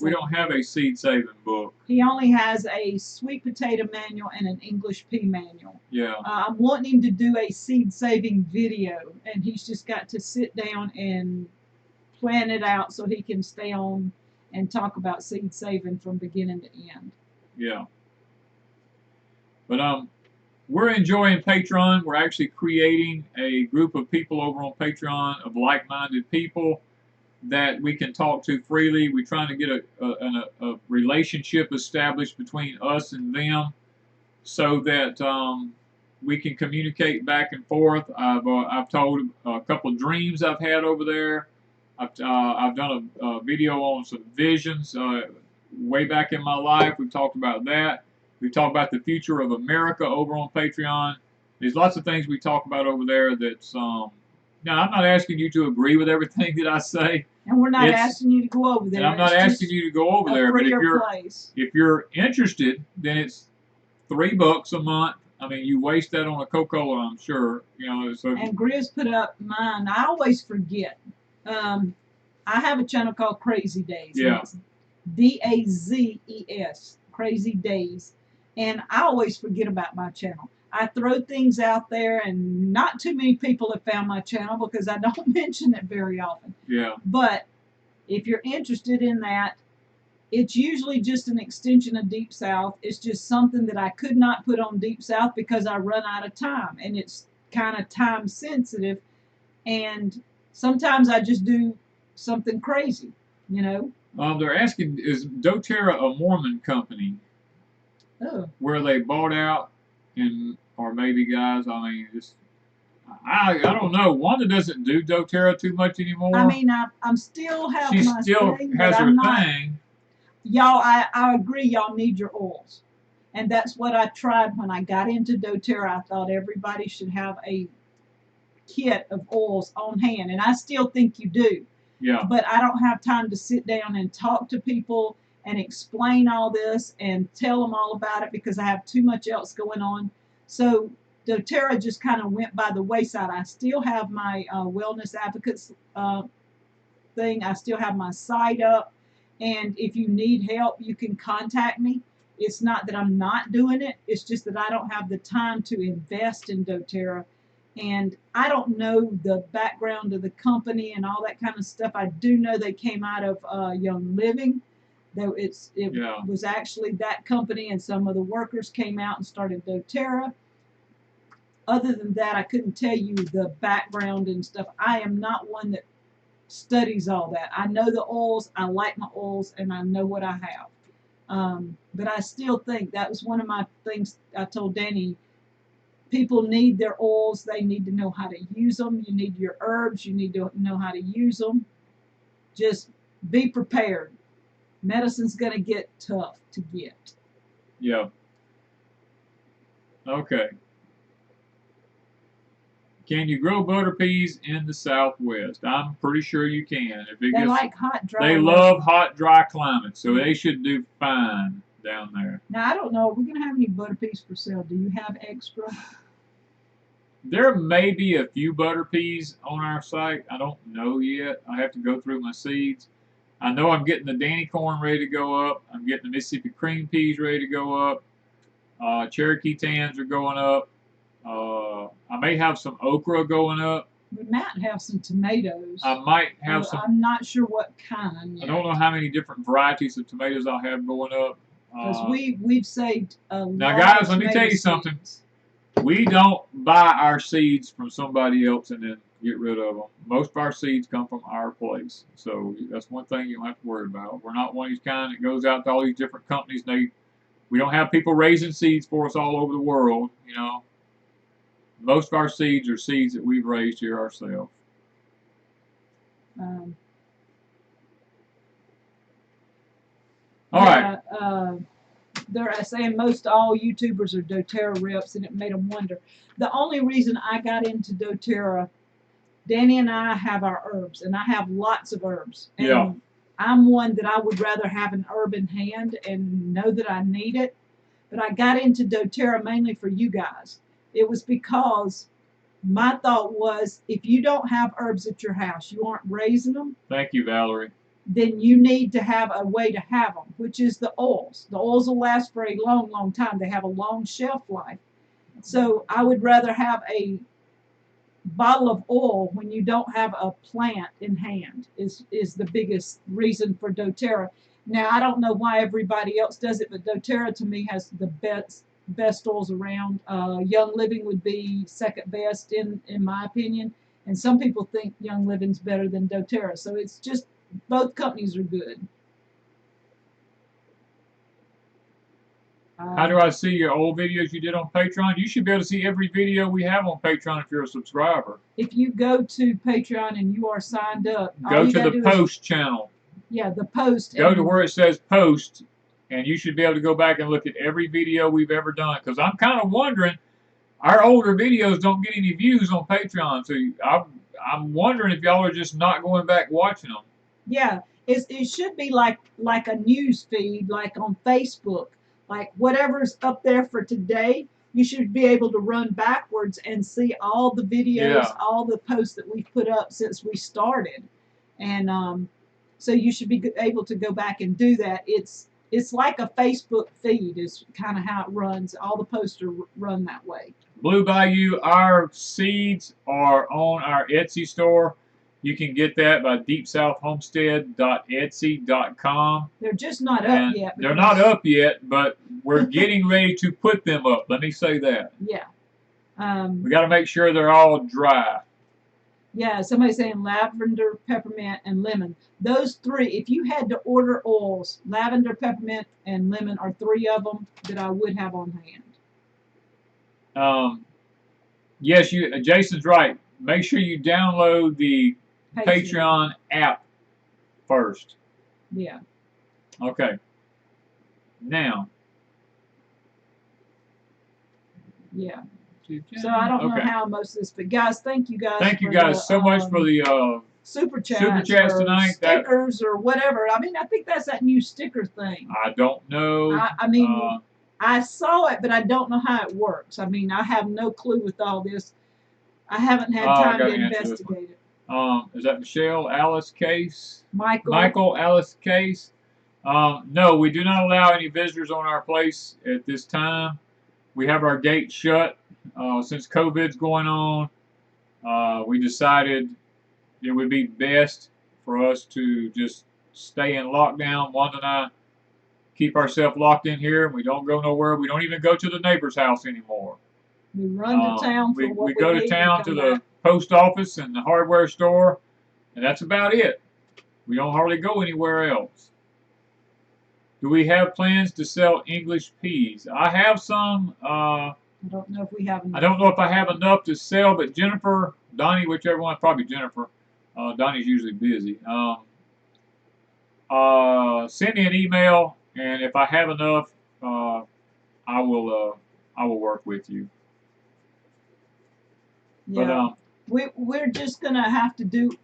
we don't have a seed saving book. He only has a sweet potato manual and an English pea manual. Yeah. I'm wanting him to do a seed saving video, and he's just got to sit down and plan it out so he can stay on and talk about seed saving from beginning to end. Yeah. But we're enjoying Patreon. We're actually creating a group of people over on Patreon of like-minded people that we can talk to freely. We're trying to get a relationship established between us and them so that we can communicate back and forth. I've told a couple of dreams I've had over there. I've done a video on some visions way back in my life. We've talked about that. We talk about the future of America over on Patreon. There's lots of things we talk about over there that's, now I'm not asking you to agree with everything that I say. And we're not asking you to go over there. And I'm not asking you to go over there. But if you're interested, then it's $3 a month. I mean, you waste that on a Coca-Cola, I'm sure. So. And Grizz put up mine. I always forget. I have a channel called Crazy Daze. Yeah. DAZES. Crazy Daze. And I always forget about my channel. I throw things out there, and not too many people have found my channel because I don't mention it very often. Yeah. But if you're interested in that, it's usually just an extension of Deep South. It's just something that I could not put on Deep South because I run out of time, and it's kind of time sensitive. And sometimes I just do something crazy, They're asking, is doTERRA a Mormon company? Oh. Where they bought out, or maybe guys, I mean, I don't know. Wanda doesn't do doTERRA too much anymore. I mean, I'm still have she my still thing, has her not, thing. Y'all, I agree. Y'all need your oils, and that's what I tried when I got into doTERRA. I thought everybody should have a kit of oils on hand, and I still think you do. Yeah. But I don't have time to sit down and talk to people and explain all this and tell them all about it because I have too much else going on. So doTERRA just kind of went by the wayside. I still have my wellness advocates thing. I still have my site up. And if you need help, you can contact me. It's not that I'm not doing it. It's just that I don't have the time to invest in doTERRA. And I don't know the background of the company and all that kind of stuff. I do know they came out of Young Living. Though it was actually that company, and some of the workers came out and started doTERRA. Other than that, I couldn't tell you the background and stuff. I am not one that studies all that. I know the oils, I like my oils, and I know what I have. But I still think that was one of my things I told Danny. People need their oils. They need to know how to use them. You need your herbs. You need to know how to use them. Just be prepared. Medicine's going to get tough to get. Yeah. Okay. Can you grow butter peas in the Southwest? I'm pretty sure you can. They like hot, dry. They love hot, dry climates, so they should do fine down there. Now, I don't know. Are we going to have any butter peas for sale? Do you have extra? There may be a few butter peas on our site. I don't know yet. I have to go through my seeds. I know I'm getting the Danny corn ready to go up. I'm getting the Mississippi cream peas ready to go up. Cherokee tans are going up. I may have some okra going up. We might have some tomatoes. I might have some. I'm not sure what kind yet. I don't know how many different varieties of tomatoes I'll have going up. Because we've saved a lot. Now, guys, let me tell you something. We don't buy our seeds from somebody else and then get rid of them. Most of our seeds come from our place, so that's one thing you don't have to worry about. We're not one of these kind that goes out to all these different companies. We don't have people raising seeds for us all over the world. You know, most of our seeds are seeds that we've raised here ourselves. All right. They're saying most all YouTubers are doTERRA reps, and it made them wonder. The only reason I got into doTERRA, Danny and I have our herbs, and I have lots of herbs. And yeah. I'm one that I would rather have an herb in hand and know that I need it. But I got into doTERRA mainly for you guys. It was because my thought was, if you don't have herbs at your house, you aren't raising them. Thank you, Valerie. Then you need to have a way to have them, which is the oils. The oils will last for a long, long time. They have a long shelf life. So I would rather have a bottle of oil when you don't have a plant in hand is the biggest reason for doTERRA. Now, I don't know why everybody else does it, but doTERRA to me has the best oils around. Young Living would be second best in my opinion. And some people think Young Living's better than doTERRA. So it's just, both companies are good. How do I see your old videos you did on Patreon? You should be able to see every video we have on Patreon if you're a subscriber. If you go to Patreon and you are signed up, go to the post channel. Yeah, the post. Go to where it says post, and you should be able to go back and look at every video we've ever done. Because I'm kind of wondering, our older videos don't get any views on Patreon, so I'm wondering if y'all are just not going back watching them. Yeah, it should be like a news feed, like on Facebook. Like whatever's up there for today, you should be able to run backwards and see all the videos, all the posts that we've put up since we started. And so you should be able to go back and do that. It's like a Facebook feed is kind of how it runs. All the posts are run that way. Blue Bayou, our seeds are on our Etsy store. You can get that by deepsouthhomestead.etsy.com. They're just not up yet. They're not up yet, but we're getting ready to put them up. Let me say that. Yeah. We got to make sure they're all dry. Yeah, somebody's saying lavender, peppermint, and lemon. Those three, if you had to order oils, lavender, peppermint, and lemon are three of them that I would have on hand. Yes, Jason's right. Make sure you download the Patreon app first. Yeah. Okay. Now. Yeah. So I don't know how most of this, but guys, thank you guys. Thank you guys so much for the super chats tonight. Stickers or whatever. I mean, I think that's that new sticker thing. I don't know. I mean, I saw it, but I don't know how it works. I mean, I have no clue with all this. I haven't had time to investigate it. Is that Michelle Alice Case? Michael Alice Case. No, we do not allow any visitors on our place at this time. We have our gate shut. Since COVID's going on, we decided it would be best for us to just stay in lockdown. Wanda and I keep ourselves locked in here. We don't go nowhere. We don't even go to the neighbor's house anymore. We run to town for what we go to town to the post office and the hardware store, and that's about it. We don't hardly go anywhere else. Do we have plans to sell English peas? I have some. I don't know if we have enough. I don't know if I have enough to sell, but Jennifer, Donnie, whichever one, probably Jennifer. Donnie's usually busy. Send me an email, and if I have enough, I will work with you. Yeah, but, we're just gonna have to do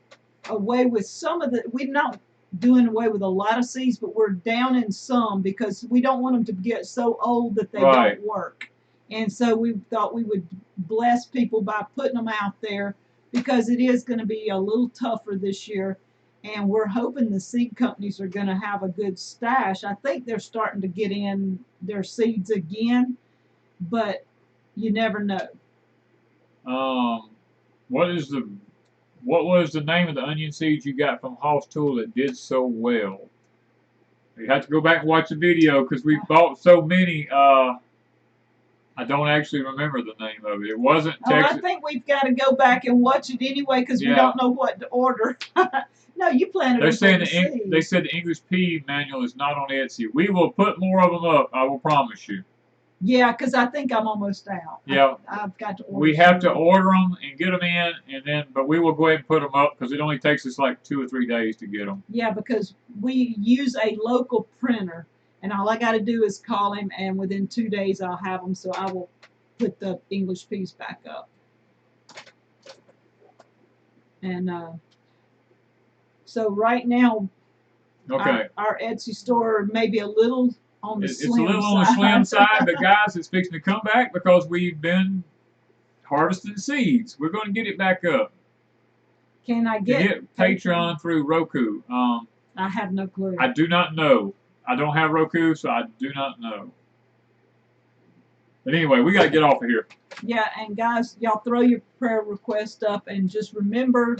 away with some of the. We're not doing away with a lot of seeds, but we're down in some because we don't want them to get so old that they don't work. And so we thought we would bless people by putting them out there because it is going to be a little tougher this year. And we're hoping the seed companies are going to have a good stash. I think they're starting to get in their seeds again, but you never know. What was the name of the onion seeds you got from Hoss Tool that did so well? You have to go back and watch the video because we bought so many. I I don't actually remember the name of it. It wasn't Oh, Texas. I think we've got to go back and watch it anyway because we don't know what to order. No, you planted They're them saying from the they said the English pea manual is not on Etsy. We will put more of them up. I will promise you. Yeah, because I think I'm almost out. Yeah, I've got to order. We have to order them and get them in, and then but we will go ahead and put them up because it only takes us like 2 or 3 days to get them. Yeah, because we use a local printer, and all I got to do is call him, and within 2 days I'll have them. So I will put the English peas back up. And so right now, okay, our Etsy store may be a little on the slim side. It's a little on the slim side, but guys, it's fixing to come back because we've been harvesting seeds. We're going to get it back up. Can I get Patreon through Roku? I have no clue. I do not know. I don't have Roku, so I do not know. But anyway, we got to get off of here. Yeah, and guys, y'all throw your prayer request up, and just remember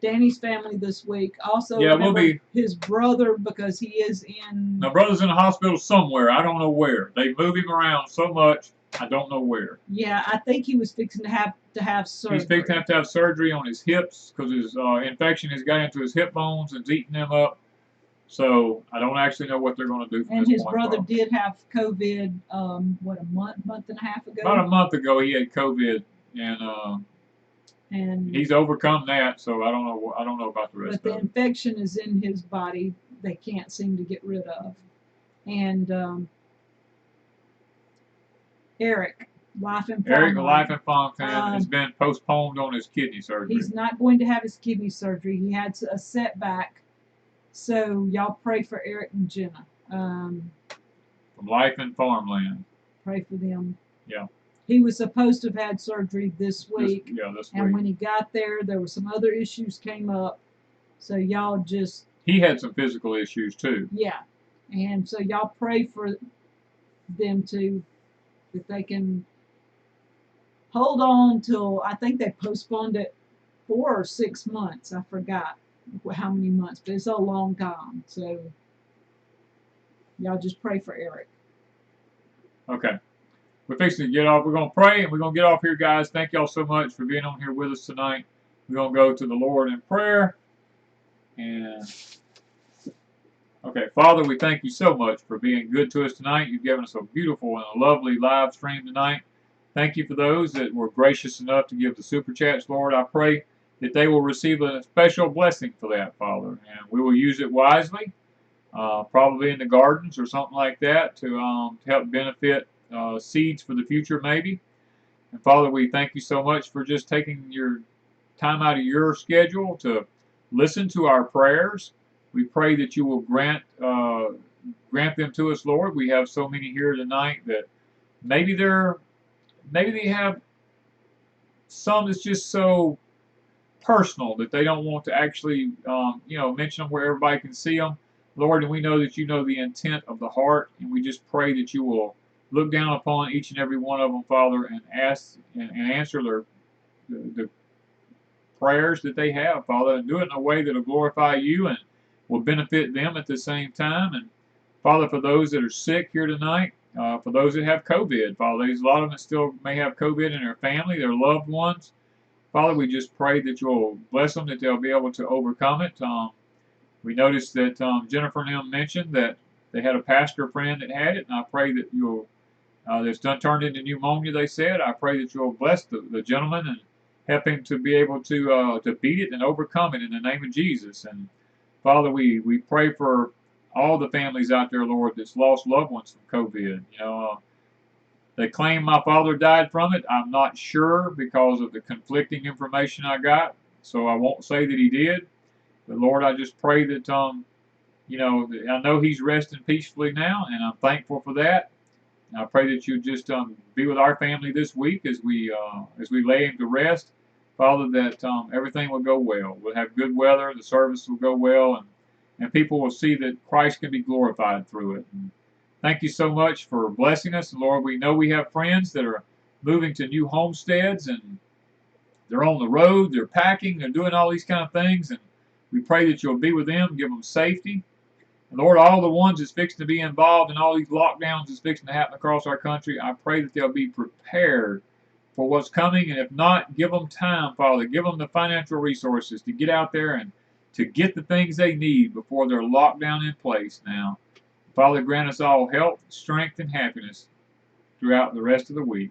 Danny's family this week. Also, remember his brother, because he is in... My brother's in the hospital somewhere. I don't know where. They move him around so much, I don't know where. Yeah, I think he was fixing to have surgery. He's fixing to have surgery on his hips because his infection has got into his hip bones and eating them up. So I don't actually know what they're going to do from this point. And his brother did have COVID, what, a month and a half ago? About a month ago, he had COVID, and he's overcome that. So I don't know about the rest of it. But the infection is in his body; they can't seem to get rid of. And Eric, Life in Farmland, has been postponed on his kidney surgery. He's not going to have his kidney surgery. He had a setback. So y'all pray for Eric and Jenna. From Life in Farmland. Pray for them. Yeah. He was supposed to have had surgery this week. This week. And when he got there were some other issues came up. So y'all just... He had some physical issues too. Yeah. And so y'all pray for them to, if they can hold on till, I think they postponed it 4 or 6 months. I forgot how many months, but it's a long time. So y'all just pray for Eric. Okay. We're fixing to get off. We're going to pray and we're going to get off here, guys. Thank y'all so much for being on here with us tonight. We're going to go to the Lord in prayer. And okay, Father, we thank you so much for being good to us tonight. You've given us a beautiful and a lovely live stream tonight. Thank you for those that were gracious enough to give the super chats, Lord. I pray that they will receive a special blessing for that, Father. And we will use it wisely, probably in the gardens or something like that to help benefit seeds for the future maybe. And Father, we thank you so much for just taking your time out of your schedule to listen to our prayers. We pray that you will grant them to us, Lord. We have so many here tonight that maybe they have some that's just so personal that they don't want to actually, mention them where everybody can see them. Lord, and we know that you know the intent of the heart, and we just pray that you will look down upon each and every one of them, Father, and ask and answer the prayers that they have, Father, and do it in a way that will glorify you and will benefit them at the same time. And Father, for those that are sick here tonight, for those that have COVID, Father, there's a lot of them that still may have COVID in their family, their loved ones. Father, we just pray that you'll bless them, that they'll be able to overcome it. We noticed that Jennifer and them mentioned that they had a pastor friend that had it, and I pray that you'll, that's turned into pneumonia, they said. I pray that you'll bless the gentleman and help him to be able to beat it and overcome it in the name of Jesus. And Father, we pray for all the families out there, Lord, that's lost loved ones from COVID. They claim my father died from it. I'm not sure because of the conflicting information I got, so I won't say that he did. But Lord, I just pray that, I know he's resting peacefully now, and I'm thankful for that. And I pray that you just be with our family this week as we lay him to rest. Father, that everything will go well. We'll have good weather, the service will go well, and people will see that Christ can be glorified through it. And thank you so much for blessing us. And Lord, we know we have friends that are moving to new homesteads, and they're on the road, they're packing, they're doing all these kind of things, and we pray that you'll be with them, give them safety. And Lord, all the ones that's fixing to be involved in all these lockdowns that's fixing to happen across our country, I pray that they'll be prepared for what's coming. And if not, give them time, Father. Give them the financial resources to get out there and to get the things they need before they're locked down in place now. Father, grant us all health, strength, and happiness throughout the rest of the week.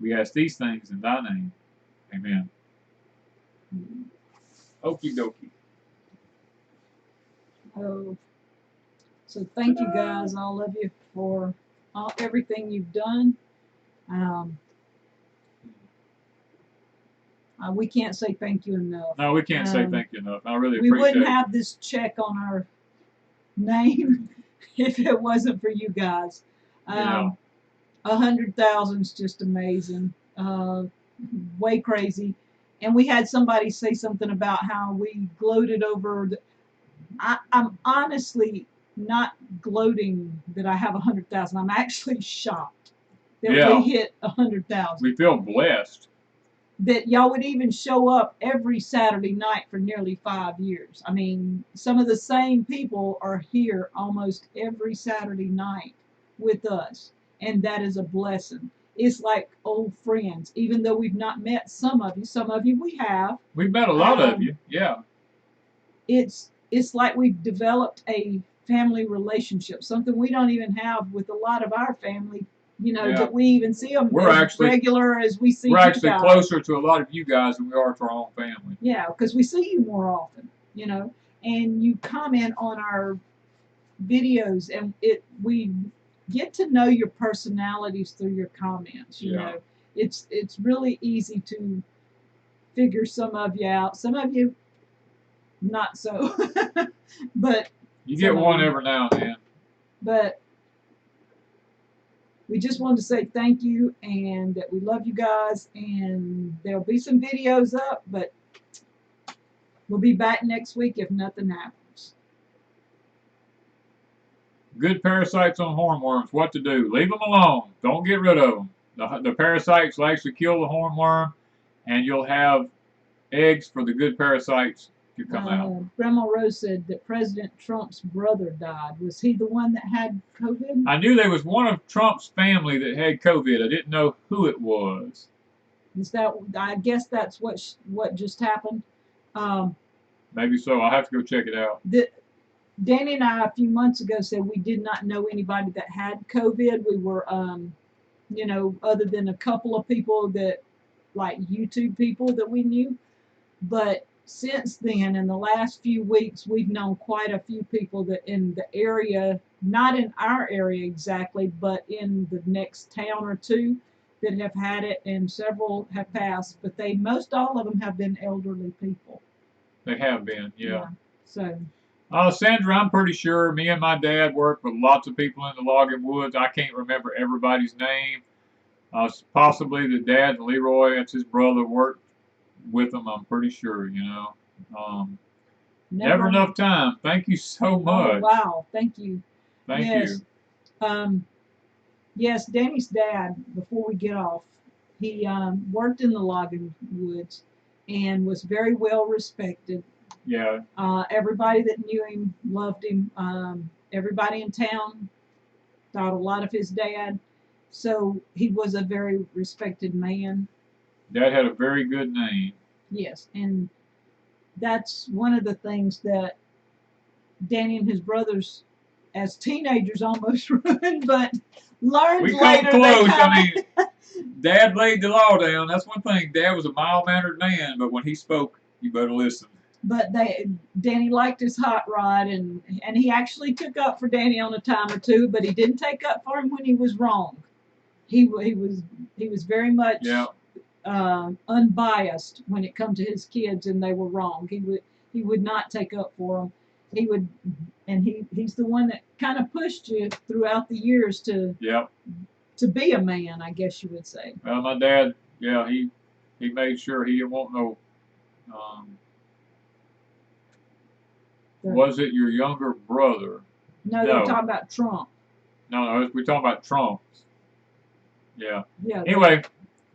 We ask these things in thy name. Amen. Okie dokie. Oh, so thank you guys, all of you, for everything you've done. We can't say thank you enough. No, we can't say thank you enough. I really we appreciate it. We wouldn't have this check on our name if it wasn't for you guys. 100,000 is just amazing. Way crazy. And we had somebody say something about how we gloated over. I'm honestly not gloating that I have 100,000. I'm actually shocked that we hit 100,000. We feel blessed. That y'all would even show up every Saturday night for nearly 5 years. I mean, some of the same people are here almost every Saturday night with us, and that is a blessing. It's like old friends, even though we've not met some of you. Some of you we have. We've met a lot of you, yeah. It's like we've developed a family relationship, something we don't even have with a lot of our family. You know, that we even see them as regular as we see you guys. We're actually closer to a lot of you guys than we are to our own family. Yeah, because we see you more often, you know, and you comment on our videos, and we get to know your personalities through your comments. You know, it's really easy to figure some of you out. Some of you, not so, but you get one every now and then. But we just wanted to say thank you and that we love you guys, and there'll be some videos up, but we'll be back next week if nothing happens. Good parasites on hornworms, what to do? Leave them alone. Don't get rid of them. The parasites will actually kill the hornworm, and you'll have eggs for the good parasites to come out. Grandma Rose said that President Trump's brother died. Was he the one that had COVID? I knew there was one of Trump's family that had COVID. I didn't know who it was. Is that? I guess that's what just happened. Maybe so. I'll have to go check it out. Danny and I a few months ago said we did not know anybody that had COVID. We were, you know, other than a couple of people that, like YouTube people that we knew, but since then, in the last few weeks, we've known quite a few people that in the area, not in our area exactly, but in the next town or two that have had it, and several have passed, but most all of them have been elderly people. They have been, yeah. So. Sandra, I'm pretty sure me and my dad worked with lots of people in the logging woods. I can't remember everybody's name. Possibly the dad, Leroy, that's his brother, worked with them, I'm pretty sure, you know. Never enough time. Thank you so much. Oh, wow, thank you. Thank you. Yes, Danny's dad, before we get off, he worked in the logging woods and was very well respected. Yeah. Everybody that knew him loved him. Everybody in town thought a lot of his dad. So he was a very respected man. Dad had a very good name. Yes, and that's one of the things that Danny and his brothers, as teenagers, almost ruined, but learned later. Close. I mean, Dad laid the law down. That's one thing. Dad was a mild-mannered man, but when he spoke, you better listen. But Danny liked his hot rod, and he actually took up for Danny on a time or two, but he didn't take up for him when he was wrong. He was very much unbiased when it come to his kids, and they were wrong. He would not take up for them. He would, and he's the one that kind of pushed you throughout the years to be a man, I guess you would say. Well, my dad, he made sure he didn't want no. Was it your younger brother? No, they're talking about Trump. No, we're talking about Trump. Yeah. Anyway,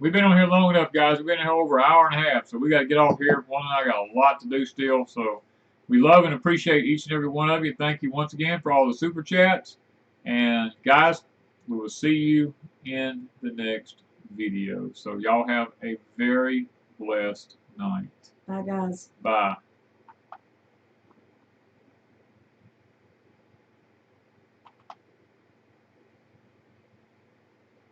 we've been on here long enough, guys. We've been here over an hour and a half, so we got to get off here. One and I got a lot to do still, so We love and appreciate each and every one of you. Thank you once again for all the super chats. And guys, we will see you in the next video. So y'all have a very blessed night. Bye, guys. Bye.